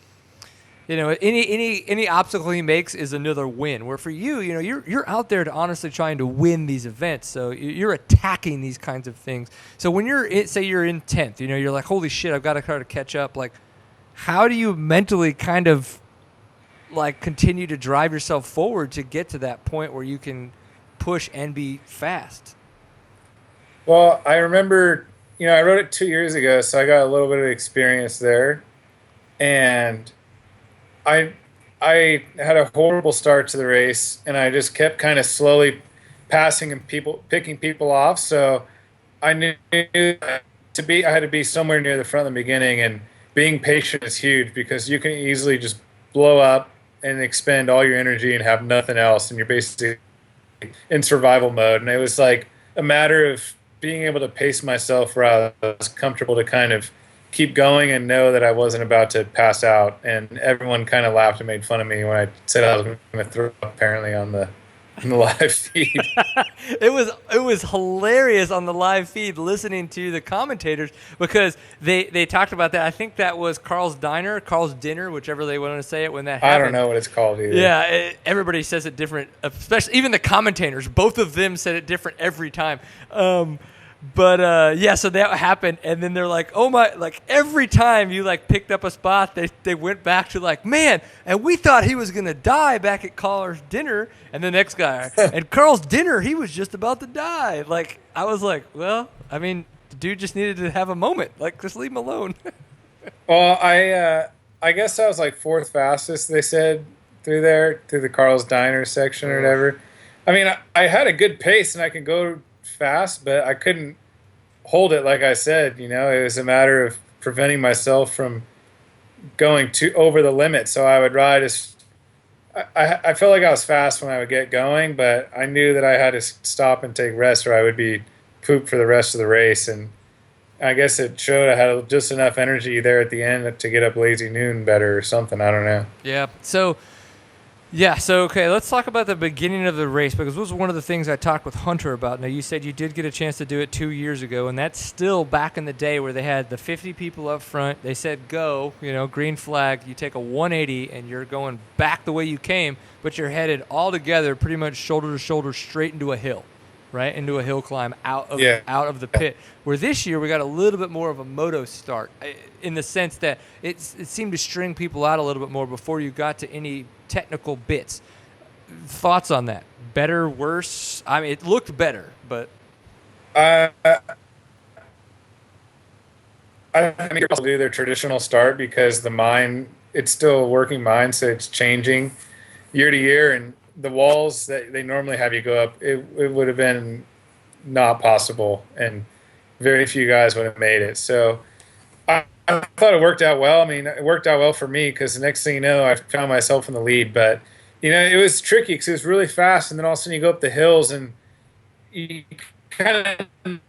any obstacle he makes is another win. Where for you, you're out there to honestly trying to win these events. So you're attacking these kinds of things. So when say you're in 10th, you're like, holy shit, I've got to try to catch up. Like, how do you mentally kind of like continue to drive yourself forward to get to that point where you can push and be fast? Well, I remember, I wrote it 2 years ago, so I got a little bit of experience there. And I had a horrible start to the race, and I just kept kind of slowly passing and picking people off. So I knew I had to be somewhere near the front in the beginning, and being patient is huge because you can easily just blow up and expend all your energy and have nothing else, and you're basically in survival mode. And it was like a matter of being able to pace myself where I was comfortable to kind of keep going and know that I wasn't about to pass out. And everyone kind of laughed and made fun of me when I said I was going to throw up, apparently, on the live feed. It was hilarious on the live feed listening to the commentators because they talked about that. I think that was Carl's Dinner, whichever they want to say it when that happened. I don't know what it's called either. Yeah, everybody says it different, especially even the commentators. Both of them said it different every time. Yeah, so that happened, and then they're like, oh my, like every time you like picked up a spot, they went back to like, man, and we thought he was going to die back at Carl's Dinner, and the next guy, and Carl's Dinner, he was just about to die. Like, I was like, well, I mean, the dude just needed to have a moment. Like, just leave him alone. Well, I guess I was like fourth fastest, they said, through the Carl's Diner section or whatever. I mean, I had a good pace, and I could go fast, but I couldn't hold it. Like I said, it was a matter of preventing myself from going over the limit. So I would ride I felt like I was fast when I would get going, but I knew that I had to stop and take rest or I would be pooped for the rest of the race. And I guess it showed I had just enough energy there at the end to get up Lazy Noon better or something. I don't know. Yeah. So okay, let's talk about the beginning of the race because this was one of the things I talked with Hunter about. Now, you said you did get a chance to do it 2 years ago, and that's still back in the day where they had the 50 people up front. They said go, green flag. You take a 180, and you're going back the way you came, but you're headed all together pretty much shoulder to shoulder straight into a hill, right, into a hill climb out of the pit. Where this year we got a little bit more of a moto start in the sense that it seemed to string people out a little bit more before you got to any technical bits. thoughts on that? Better, worse? I mean, it looked better, but I think they'll do their traditional start because the mine, it's still a working mine, so it's changing year to year, and the walls that they normally have you go up, it would have been not possible, and very few guys would have made it. So I thought it worked out well. I mean, it worked out well for me because the next thing you know, I found myself in the lead. But, it was tricky because it was really fast, and then all of a sudden you go up the hills, and you kind of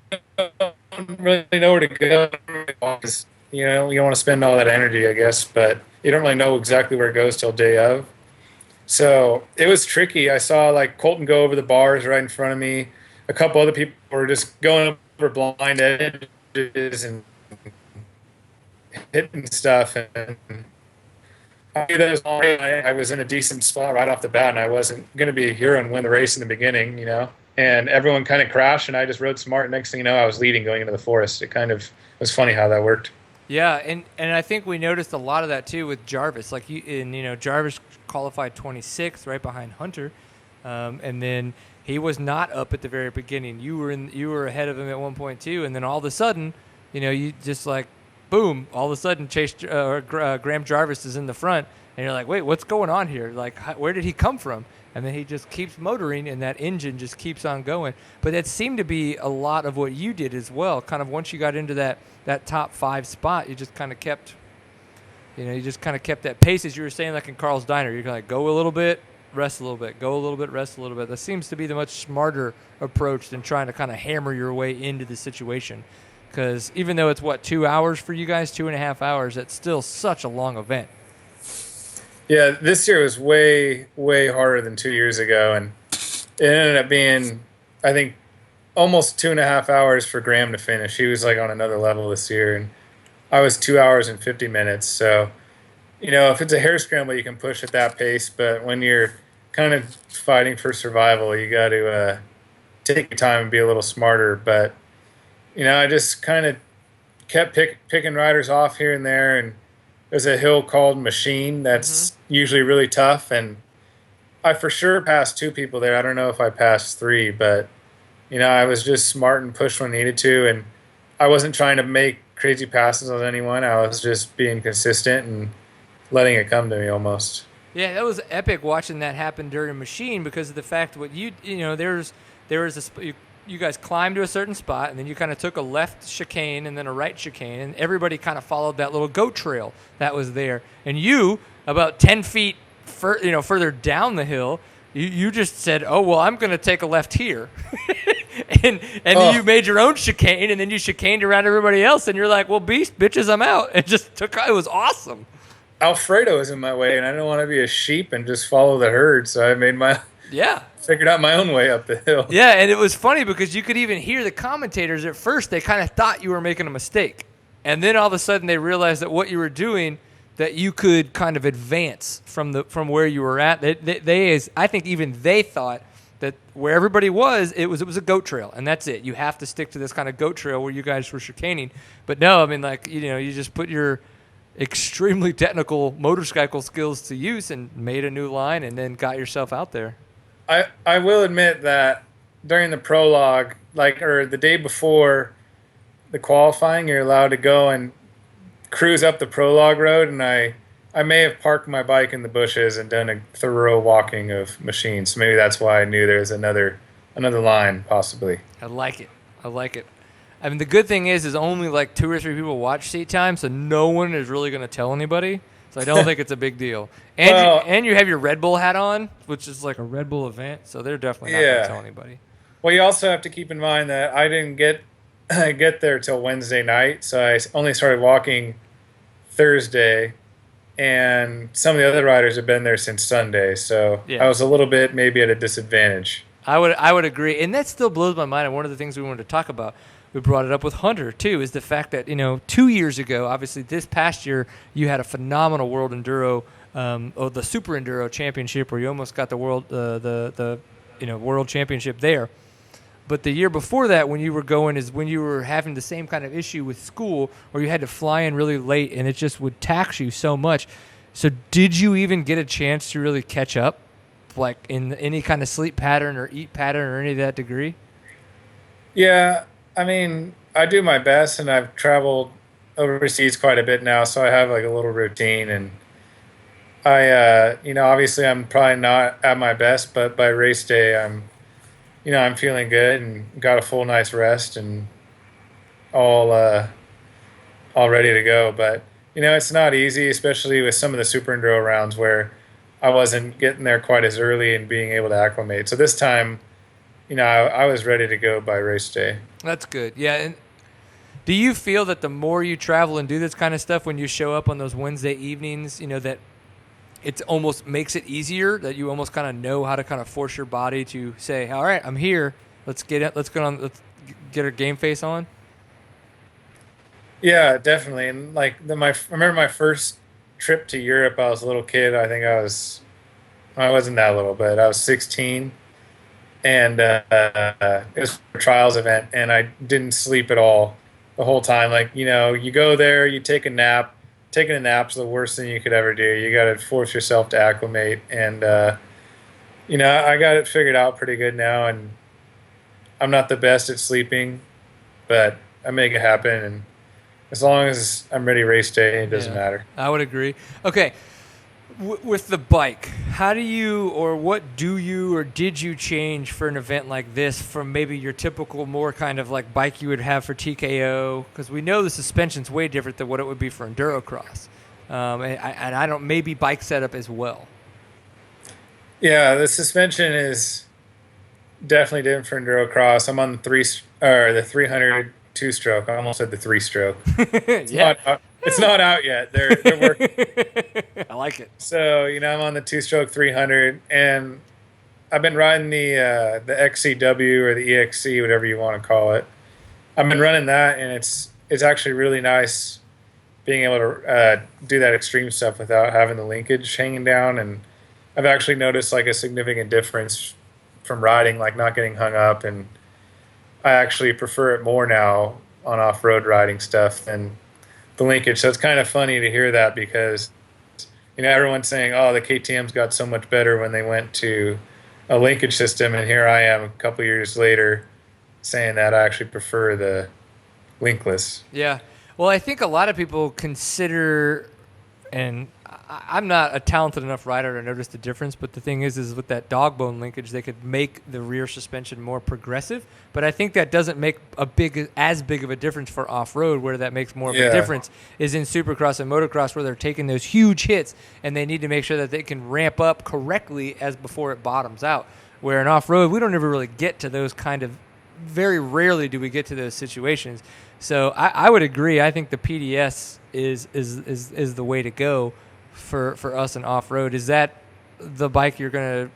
don't really know where to go. You don't want to spend all that energy, I guess, but you don't really know exactly where it goes till day of. So it was tricky. I saw like Colton go over the bars right in front of me. A couple other people were just going over blind edges and hitting stuff. And I knew that I was in a decent spot right off the bat, and I wasn't going to be a hero and win the race in the beginning, And everyone kind of crashed, and I just rode smart. Next thing you know, I was leading going into the forest. It kind of was funny how that worked. Yeah, and I think we noticed a lot of that too with Jarvis. Like Jarvis qualified 26th, right behind Hunter, and then he was not up at the very beginning. You were ahead of him at 1.2, and then all of a sudden, you just like, boom! All of a sudden, Graham Jarvis is in the front, and you're like, wait, what's going on here? Like, where did he come from? And then he just keeps motoring, and that engine just keeps on going. But that seemed to be a lot of what you did as well. Kind of once you got into that top 5 spot, you just kind of kept, that pace, as you were saying, like in Carl's Diner. You're going to go a little bit, rest a little bit, go a little bit, rest a little bit. That seems to be the much smarter approach than trying to kind of hammer your way into the situation. Because even though it's, 2 hours for you guys, 2.5 hours, that's still such a long event. Yeah, this year was way, way harder than 2 years ago, and it ended up being, I think, almost 2.5 hours for Graham to finish. He was like on another level this year, and I was 2 hours and 50 minutes. So, if it's a hare scramble, you can push at that pace, but when you're kind of fighting for survival, you got to take your time and be a little smarter. But, I just kind of kept picking riders off here and there, and there's a hill called Machine that's usually really tough, and I for sure passed 2 people there. I don't know if I passed 3, but I was just smart and pushed when needed to, and I wasn't trying to make crazy passes on anyone. I was just being consistent and letting it come to me almost. Yeah, that was epic watching that happen during Machine because of the fact what you guys climbed to a certain spot, and then you kind of took a left chicane and then a right chicane, and everybody kind of followed that little goat trail that was there. And you, about 10 feet further down the hill, you just said, oh, well, I'm going to take a left here. and then you made your own chicane, and then you chicaned around everybody else, and you're like, well, bitches, I'm out. It was awesome. Alfredo was in my way, and I didn't want to be a sheep and just follow the herd, so I made figured out my own way up the hill. Yeah, and it was funny because you could even hear the commentators at first. They kind of thought you were making a mistake. And then all of a sudden they realized that what you were doing, that you could kind of advance from where you were at. I think even they thought that where everybody was, it was a goat trail, and that's it. You have to stick to this kind of goat trail where you guys were chicaning. But no, I mean, like, you just put your extremely technical motorcycle skills to use and made a new line and then got yourself out there. I will admit that during the prologue, or the day before the qualifying, you're allowed to go and cruise up the prologue road, and I may have parked my bike in the bushes and done a thorough walking of Machines. So maybe that's why I knew there was another line, possibly. I like it. I mean, the good thing is only like 2 or 3 people watch Seat Time, so no one is really going to tell anybody. So I don't think it's a big deal. And you have your Red Bull hat on, which is like a Red Bull event, so they're definitely not going to tell anybody. Well, you also have to keep in mind that I didn't get there till Wednesday night, so I only started walking Thursday, and some of the other riders have been there since Sunday, so I was a little bit maybe at a disadvantage. I would agree, and that still blows my mind. And one of the things we wanted to talk about, we brought it up with Hunter too, is the fact that 2 years ago, obviously this past year, you had a phenomenal World Enduro, the Super Enduro Championship, where you almost got the world World Championship there. But the year before that, when you were going, is when you were having the same kind of issue with school, where you had to fly in really late, and it just would tax you so much. So did you even get a chance to really catch up like in any kind of sleep pattern or eat pattern or any of that degree? Yeah, I mean, I do my best, and I've traveled overseas quite a bit now, so I have like a little routine. And obviously, I'm probably not at my best, but by race day, I'm feeling good and got a full night's rest and all all ready to go. But it's not easy, especially with some of the super enduro rounds where I wasn't getting there quite as early and being able to acclimate. So this time, I was ready to go by race day. That's good. Yeah. And do you feel that the more you travel and do this kind of stuff, when you show up on those Wednesday evenings, that it almost makes it easier, that you almost kind of know how to kind of force your body to say, all right, I'm here. Let's get it. Let's get our game face on. Yeah, definitely. And like I remember my first trip to Europe. I was a little kid. I think I wasn't that little, but I was 16, and it was a trials event, and I didn't sleep at all the whole time. Like you go there, you take a nap. Taking a nap's the worst thing you could ever do. You got to force yourself to acclimate, and I got it figured out pretty good now, and I'm not the best at sleeping, but I make it happen, and as long as I'm ready race day, it doesn't matter. I would agree. Okay, with the bike, how do you, or what do you, or did you change for an event like this from maybe your typical more kind of like bike you would have for TKO? Because we know the suspension's way different than what it would be for endurocross, and I don't, maybe bike setup as well. Yeah, the suspension is definitely different for endurocross. I'm on the 300 two-stroke. I almost said the three-stroke. It's not out yet. They're working. I like it. So I'm on the two-stroke 300, and I've been riding the XCW or the EXC, whatever you want to call it. I've been running that, and it's actually really nice being able to do that extreme stuff without having the linkage hanging down. And I've actually noticed like a significant difference from riding, like not getting hung up, and I actually prefer it more now on off-road riding stuff than the linkage. So it's kind of funny to hear that, because everyone's saying, oh, the KTM's got so much better when they went to a linkage system, and here I am a couple years later saying that I actually prefer the linkless. Yeah. Well, I think a lot of people consider, and I'm not a talented enough rider to notice the difference, but the thing is with that dog bone linkage, they could make the rear suspension more progressive. But I think that doesn't make as big of a difference for off-road. Where that makes more of a difference is in supercross and motocross, where they're taking those huge hits, and they need to make sure that they can ramp up correctly as before it bottoms out. Where in off-road, we don't ever really get to those kind of, very rarely do we get to those situations. So I would agree. I think the PDS is the way to go for us in off-road. Is that the bike you're going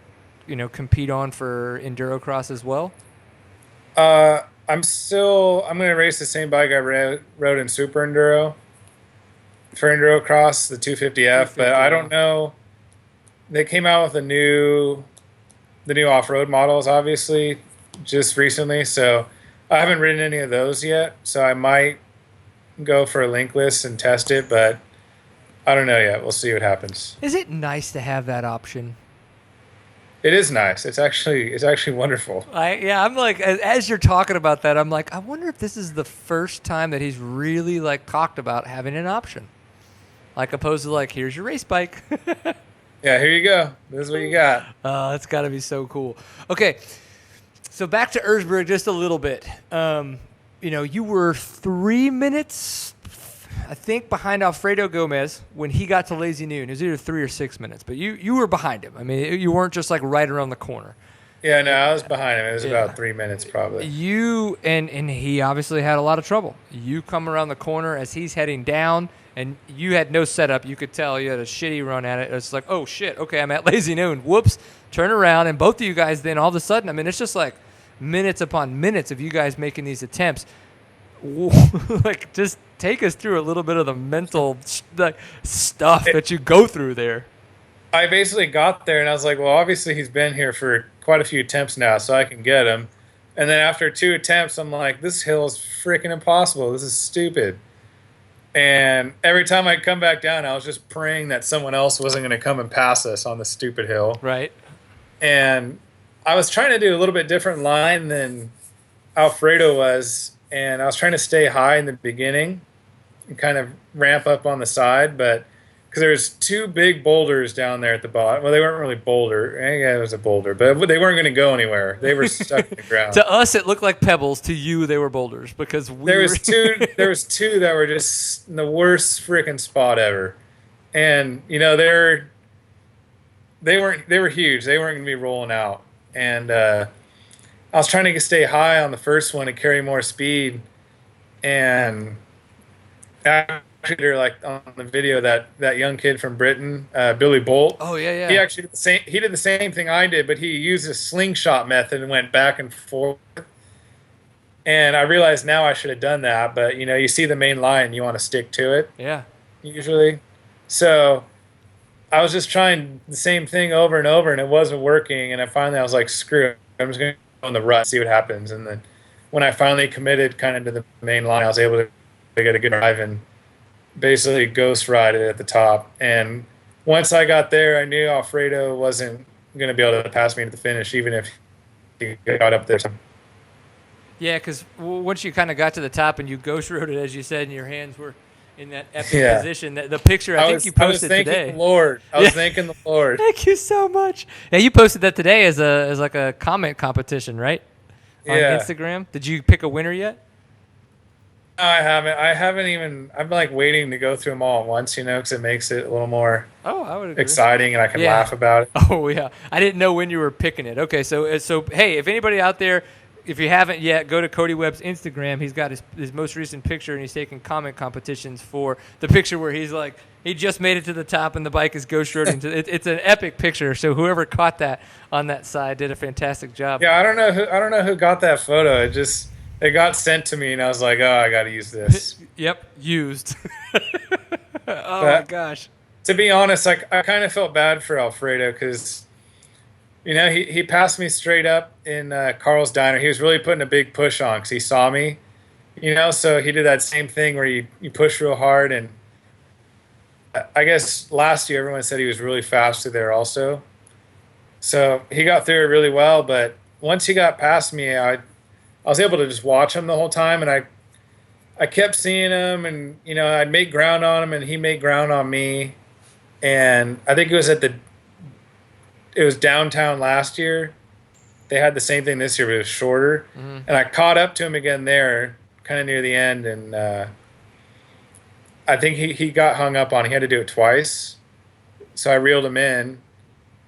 to compete on for endurocross as well? I'm going to race the same bike I rode in super enduro for endurocross, the 250F, but I don't know. They came out with the new off-road models, obviously, just recently, so I haven't ridden any of those yet, so I might go for a linkless and test it, but I don't know yet. We'll see what happens. Is it nice to have that option? It is nice. It's actually wonderful. I'm like, as you're talking about that, I'm like, I wonder if this is the first time that he's really like talked about having an option, like opposed to like, here's your race bike. Yeah, here you go. This is what you got. That's got to be so cool. Okay, so back to Erzberg just a little bit. You were 3 minutes, I think, behind Alfredo Gomez when he got to Lazy Noon. It was either 3 or 6 minutes, but you were behind him. I mean, you weren't just like right around the corner. Yeah, no, I was behind him. It was about 3 minutes probably. You and he obviously had a lot of trouble. You come around the corner as he's heading down, and you had no setup. You could tell you had a shitty run at it. It's like, oh shit, okay, I'm at Lazy Noon. Whoops, turn around, and both of you guys then all of a sudden, I mean, it's just like minutes upon minutes of you guys making these attempts. Like, just take us through a little bit of the mental stuff that you go through there. I basically got there and I was like, well, obviously he's been here for quite a few attempts now, so I can get him. And then after 2 attempts, I'm like, this hill is freaking impossible. This is stupid. And every time I'd come back down, I was just praying that someone else wasn't going to come and pass us on the stupid hill. Right. and I was trying to do a little bit different line than Alfredo was, and I was trying to stay high in the beginning and kind of ramp up on the side, but because there's two big boulders down there at the bottom. Well, they weren't really boulder. Yeah, it was a boulder, but they weren't going to go anywhere. They were stuck in the ground. To us, it looked like pebbles. To you, they were boulders because There was two that were just in the worst freaking spot ever, and they were huge. They weren't going to be rolling out, and I was trying to stay high on the first one and carry more speed, and actually, like on the video, that young kid from Britain, Billy Bolt. Oh yeah. He actually did the same. He did the same thing I did, but he used a slingshot method and went back and forth. And I realized now I should have done that, but you see the main line, you want to stick to it. Yeah. Usually, so I was just trying the same thing over and over, and it wasn't working. And I was like, screw it, I'm just going to go on the rut, see what happens. And then when I finally committed kind of to the main line, I was able to get a good drive and basically ghost ride it at the top. And once I got there, I knew Alfredo wasn't going to be able to pass me to the finish, even if he got up there. Yeah, because once you kind of got to the top and you ghost rode it, as you said, and your hands were in that epic position, the picture I think you posted today. I was thanking the Lord. Thank you so much. Yeah, you posted that today as like a comment competition, right? On Instagram. Did you pick a winner yet? No, I haven't even. I'm like waiting to go through them all at once, because it makes it a little more I would agree. exciting, and I can laugh about it. Oh yeah, I didn't know when you were picking it. Okay, so hey, if anybody out there, if you haven't yet, go to Cody Webb's Instagram. He's got his most recent picture, and he's taking comment competitions for the picture where he's like, he just made it to the top, and the bike is ghost roading. It's an epic picture. So whoever caught that on that side did a fantastic job. Yeah, I don't know who got that photo. It got sent to me, and I was like, oh, I got to use this. Yep, used. My gosh. To be honest, I kind of felt bad for Alfredo because, he passed me straight up in Carl's Diner. He was really putting a big push on because he saw me, so he did that same thing where you push real hard. And I guess last year everyone said he was really fast through there also. So he got through it really well, but once he got past me, I was able to just watch him the whole time, and I kept seeing him, and I'd make ground on him, and he made ground on me. And I think it was downtown last year. They had the same thing this year, but it was shorter. Mm-hmm. And I caught up to him again there, kind of near the end, and I think he got hung up on. He had to do it twice, so I reeled him in,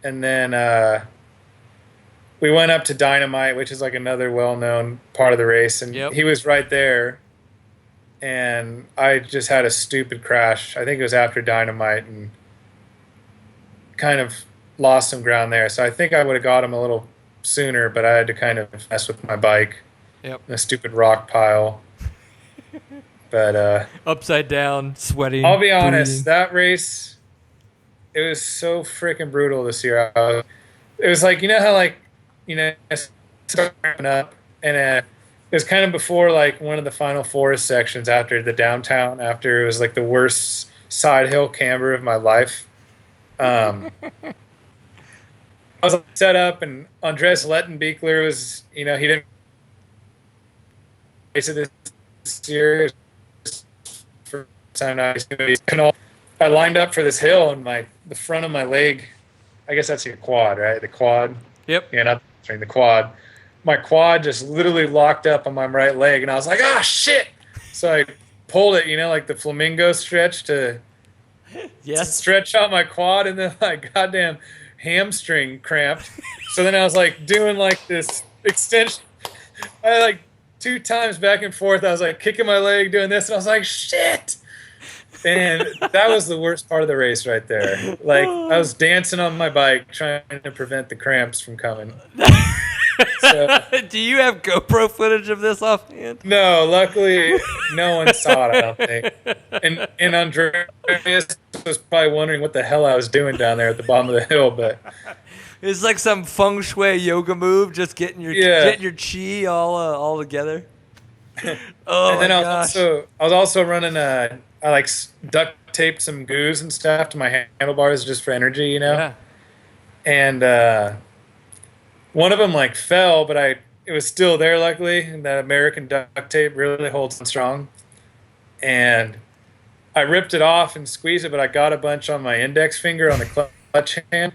and then we went up to Dynamite, which is like another well-known part of the race, and he was right there, and I just had a stupid crash. I think it was after Dynamite, and kind of lost some ground there. So I think I would have got him a little sooner, but I had to kind of mess with my bike. Yep. In a stupid rock pile. But upside down, sweating. I'll be honest, that race, it was so freaking brutal this year. It was like, starting up, and it was kind of before like one of the final forest sections after the downtown, after it was like the worst side hill camber of my life. I was set up, and Andres Lettenbeekler was, he didn't race it this year. For time I lined up for this hill, and the front of my leg, I guess that's your quad, right? The quad. Yep. Yeah, not the quad. My quad just literally locked up on my right leg, and I was like, ah, shit! So I pulled it, like the flamingo stretch to stretch out my quad, and then my goddamn hamstring cramped. So then I was like doing like this extension. I like 2 times back and forth. I was like kicking my leg, doing this, and I was like, shit! And that was the worst part of the race right there. Like, I was dancing on my bike trying to prevent the cramps from coming. So, do you have GoPro footage of this offhand? No, luckily no one saw it, I don't think. And Andreas was probably wondering what the hell I was doing down there at the bottom of the hill, but it's like some feng shui yoga move, just getting your chi all together. Oh, and then my I was also running I like duct taped some goos and stuff to my handlebars just for energy, Yeah. And one of them like fell, but it was still there luckily, and that American duct tape really holds on strong. And I ripped it off and squeezed it, but I got a bunch on my index finger on the clutch hand.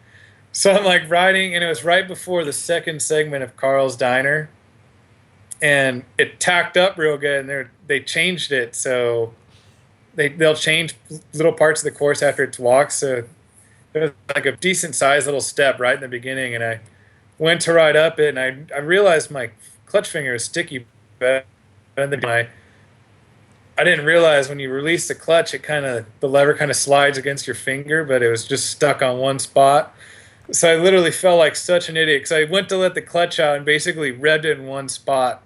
So I'm like riding, and it was right before the second segment of Carl's Diner, and it tacked up real good, and they changed it, so they'll change little parts of the course after it's walked. So it was like a decent sized little step right in the beginning, and I went to ride up it, and I realized my clutch finger is sticky, but I didn't realize when you release the clutch, the lever kind of slides against your finger, but it was just stuck on one spot. So I literally felt like such an idiot because I went to let the clutch out and basically revved it in one spot.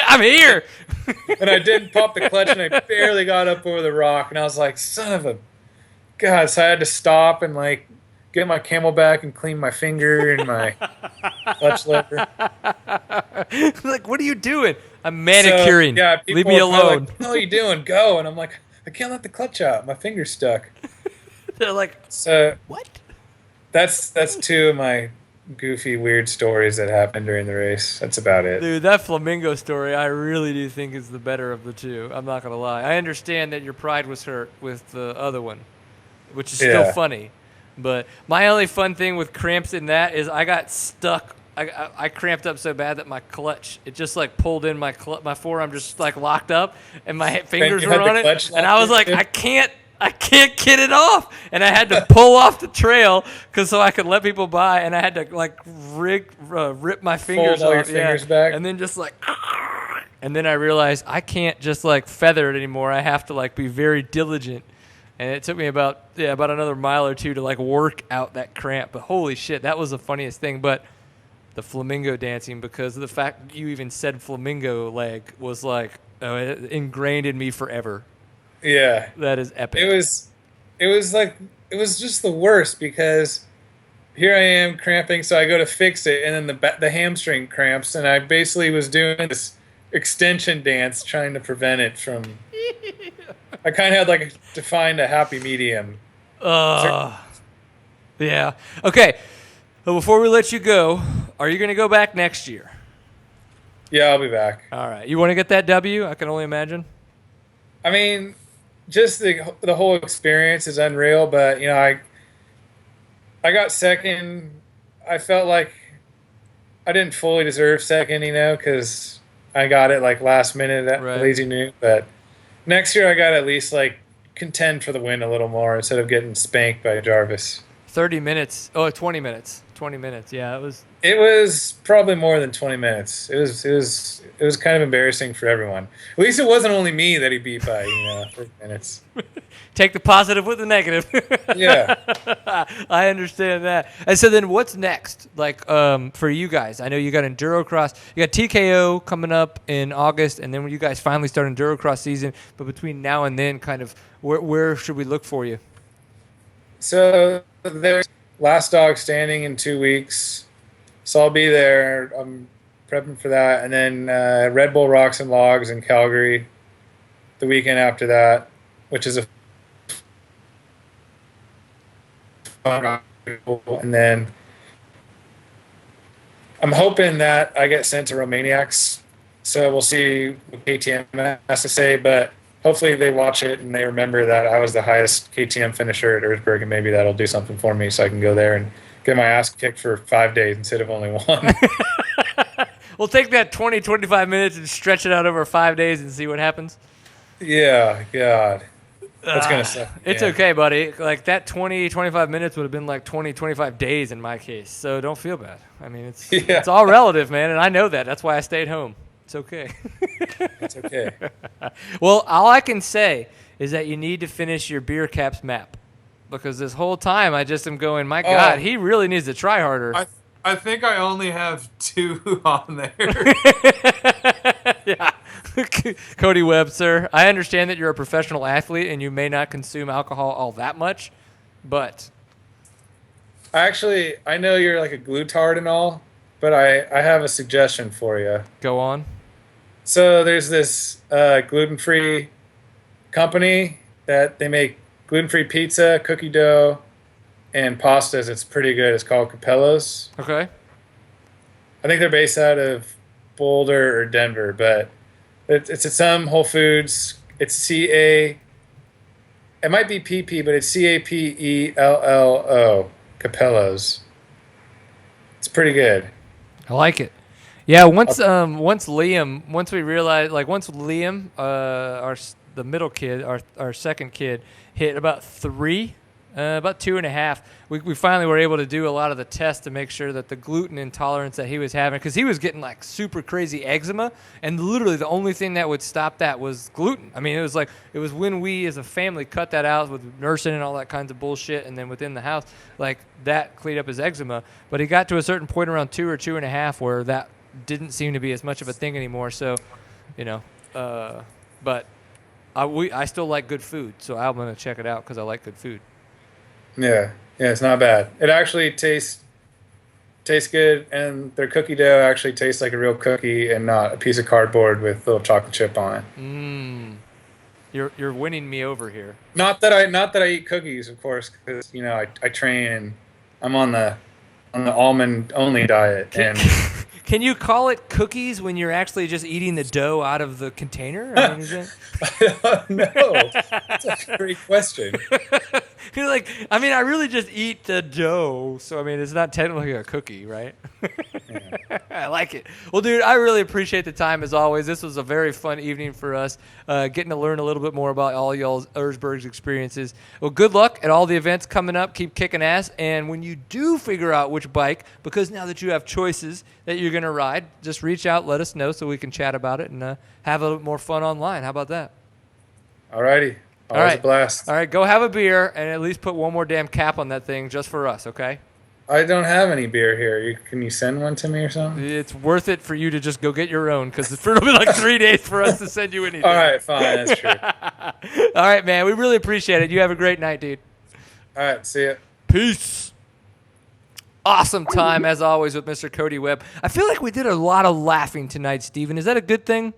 I'm here. And I didn't pop the clutch, and I barely got up over the rock, and I was like, son of a God. So I had to stop and like get my Camelback and clean my finger and my clutch lever. Like, what are you doing? I'm manicuring. So, yeah, leave me alone. Like, what are you doing? Go. And I'm like, I can't let the clutch out. My finger's stuck. They're like, so what? That's two of my goofy, weird stories that happened during the race. That's about it. Dude, that flamingo story, I really do think is the better of the two. I'm not going to lie. I understand that your pride was hurt with the other one, which is still funny. But my only fun thing with cramps in that is I got stuck. I cramped up so bad that my clutch, it just like pulled in my forearm, just like locked up, and my fingers were on it. And I was like, I can't get it off, and I had to pull off the trail so I could let people by, and I had to like rip my fingers Fold all off, your fingers back, and then just like, and then I realized I can't just like feather it anymore. I have to like be very diligent, and it took me about another mile or two to like work out that cramp. But holy shit, that was the funniest thing. But the flamingo dancing, because of the fact you even said flamingo leg, was like it ingrained in me forever. Yeah, that is epic. It was just the worst because here I am cramping, so I go to fix it, and then the hamstring cramps, and I basically was doing this extension dance trying to prevent it from. I kind of had to find a happy medium. Yeah. Okay. Well, before we let you go, are you going to go back next year? Yeah, I'll be back. All right. You want to get that W? I can only imagine. I mean, just the whole experience is unreal, but I got second. I felt like I didn't fully deserve second, because I got it like last minute at Lazy New. But next year I got at least like contend for the win a little more instead of getting spanked by Jarvis. 30 minutes. Oh, 20 minutes. 20 minutes. Yeah, It was probably more than 20 minutes. It was kind of embarrassing for everyone. At least it wasn't only me that he beat by 30 minutes. Take the positive with the negative. Yeah. I understand that. And so then what's next? Like for you guys, I know you got Enduro Cross. You got TKO coming up in August, and then when you guys finally start Enduro Cross season, but between now and then, kind of where should we look for you? So there's Last Dog Standing in 2 weeks. So I'll be there. I'm prepping for that. And then Red Bull Rocks and Logs in Calgary the weekend after that, which is a fun. And then I'm hoping that I get sent to Romaniacs. So we'll see what KTM has to say, but hopefully they watch it and they remember that I was the highest KTM finisher at Erzberg, and maybe that'll do something for me so I can go there and get my ass kicked for 5 days instead of only one. We'll take that 20, 25 minutes and stretch it out over 5 days and see what happens. Yeah, God. That's going to suck. It's okay, buddy. Like that 20, 25 minutes would have been like 20, 25 days in my case. So don't feel bad. I mean, it's all relative, man, and I know that. That's why I stayed home. It's okay. It's okay. Well, all I can say is that you need to finish your beer caps map, because this whole time I just am going, my God, he really needs to try harder. I think I only have 2 on there. Yeah. Cody Webb, sir, I understand that you're a professional athlete and you may not consume alcohol all that much, but Actually, I know you're like a glutard and all, but I have a suggestion for you. Go on. So there's this gluten-free company that they make gluten-free pizza, cookie dough, and pastas. It's pretty good. It's called Capello's. Okay. I think they're based out of Boulder or Denver, but it's at some Whole Foods. It's CA. It might be PP, but it's CAPELLO. Capello's. It's pretty good. I like it. Yeah, once we realized, like once Liam, the middle kid, our second kid, hit about 3, about 2.5, we finally were able to do a lot of the tests to make sure that the gluten intolerance that he was having, because he was getting like super crazy eczema, and literally the only thing that would stop that was gluten. I mean, it was when we as a family cut that out with nursing and all that kinds of bullshit, and then within the house, like that cleaned up his eczema. But he got to a certain point around 2 or 2.5 where that didn't seem to be as much of a thing anymore. So, but I still like good food, so I'm gonna check it out because I like good food. Yeah, it's not bad. It actually tastes good, and their cookie dough actually tastes like a real cookie and not a piece of cardboard with a little chocolate chip on it. You're winning me over here. Not that I eat cookies, of course, because I train and I'm on the almond only diet. And can you call it cookies when you're actually just eating the dough out of the container? I mean, is it? I don't know. That's a great question. You're like, I mean, I really just eat the dough, so I mean, it's not technically a cookie, right? Yeah. I like it. Well, dude, I really appreciate the time as always. This was a very fun evening for us, getting to learn a little bit more about all y'all's Erzberg's experiences. Well, good luck at all the events coming up. Keep kicking ass, and when you do figure out which bike, because now that you have choices that you're going to ride, just reach out, let us know so we can chat about it and have a little more fun online. How about that? Alrighty. Always a blast. All right, go have a beer and at least put one more damn cap on that thing just for us, okay? I don't have any beer here. Can you send one to me or something? It's worth it for you to just go get your own because it'll be like 3 days for us to send you anything. All right, fine. That's true. All right, man. We really appreciate it. You have a great night, dude. All right, see ya. Peace. Awesome time, as always, with Mr. Cody Webb. I feel like we did a lot of laughing tonight, Steven. Is that a good thing?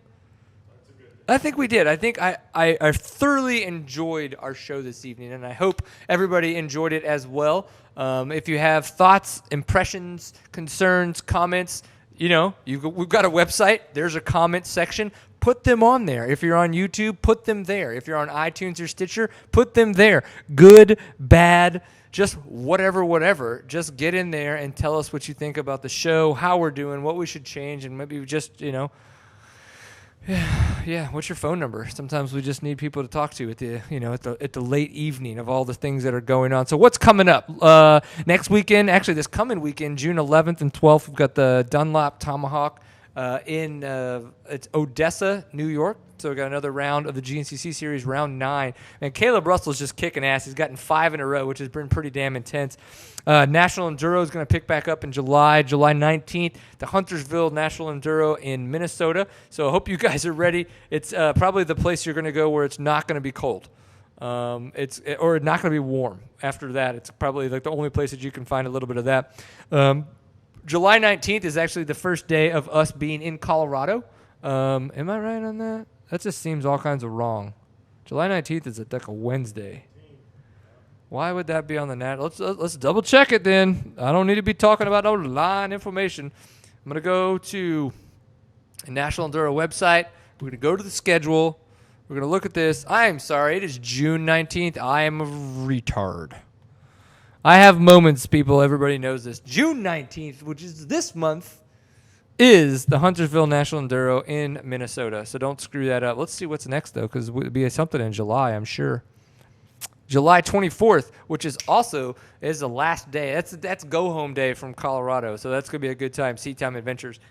I think we did. I think I thoroughly enjoyed our show this evening, and I hope everybody enjoyed it as well. If you have thoughts, impressions, concerns, comments, we've got a website. There's a comment section. Put them on there. If you're on YouTube, put them there. If you're on iTunes or Stitcher, put them there. Good, bad, just whatever. Just get in there and tell us what you think about the show, how we're doing, what we should change, and maybe just, Yeah, what's your phone number? Sometimes we just need people to talk to at the late evening of all the things that are going on. So what's coming up? Next weekend, actually this coming weekend, June 11th and 12th, we've got the Dunlop Tomahawk in it's Odessa, New York. So we got another round of the GNCC Series, round 9. And Caleb Russell's just kicking ass. He's gotten 5 in a row, which has been pretty damn intense. National Enduro is going to pick back up in July 19th. The Huntersville National Enduro in Minnesota. So I hope you guys are ready. It's probably the place you're going to go where it's not going to be cold. Or not going to be warm. After that, it's probably like the only place that you can find a little bit of that. July 19th is actually the first day of us being in Colorado. Am I right on that? That just seems all kinds of wrong. July 19th is like a Wednesday. Why would that be on the net? Let's double check it then. I don't need to be talking about no line information. I'm going to go to the National Enduro website. We're going to go to the schedule. We're going to look at this. I am sorry. It is June 19th. I am a retard. I have moments, people. Everybody knows this. June 19th, which is this month, is the Huntersville National Enduro in Minnesota. So don't screw that up. Let's see what's next, though, because it would be something in July, I'm sure. July 24th, which is the last day. That's go-home day from Colorado, so that's going to be a good time, Seat Time Adventures.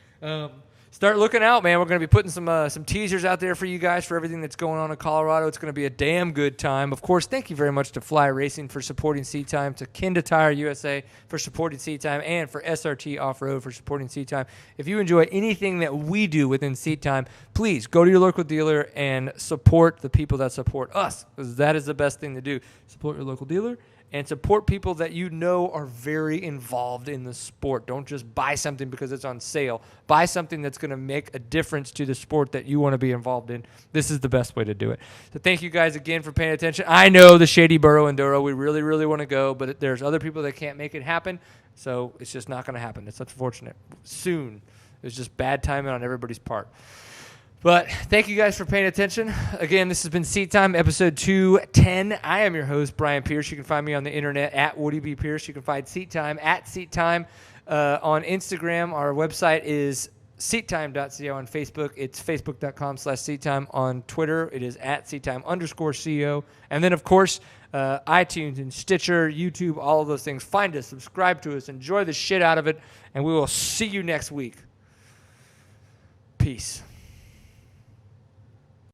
Start looking out, man. We're going to be putting some teasers out there for you guys for everything that's going on in Colorado. It's going to be a damn good time. Of course, thank you very much to Fly Racing for supporting Seat Time, to Kenda Tire USA for supporting Seat Time, and for SRT Off-Road for supporting Seat Time. If you enjoy anything that we do within Seat Time, please go to your local dealer and support the people that support us, because that is the best thing to do. Support your local dealer and support people that you know are very involved in the sport. Don't just buy something because it's on sale. Buy something that's going to make a difference to the sport that you want to be involved in. This is the best way to do it. So thank you guys again for paying attention. I know the Shady Borough Enduro, we really, really want to go, but there's other people that can't make it happen, so it's just not going to happen. It's unfortunate. Soon. It's just bad timing on everybody's part. But thank you guys for paying attention. Again, this has been Seat Time, episode 210. I am your host, Brian Pierce. You can find me on the internet at Woody B. Pierce. You can find Seat Time at Seat Time on Instagram. Our website is seattime.co. On Facebook, it's facebook.com/seattime. On Twitter, it is at seattime_co. And then, of course, iTunes and Stitcher, YouTube, all of those things. Find us, subscribe to us, enjoy the shit out of it, and we will see you next week. Peace.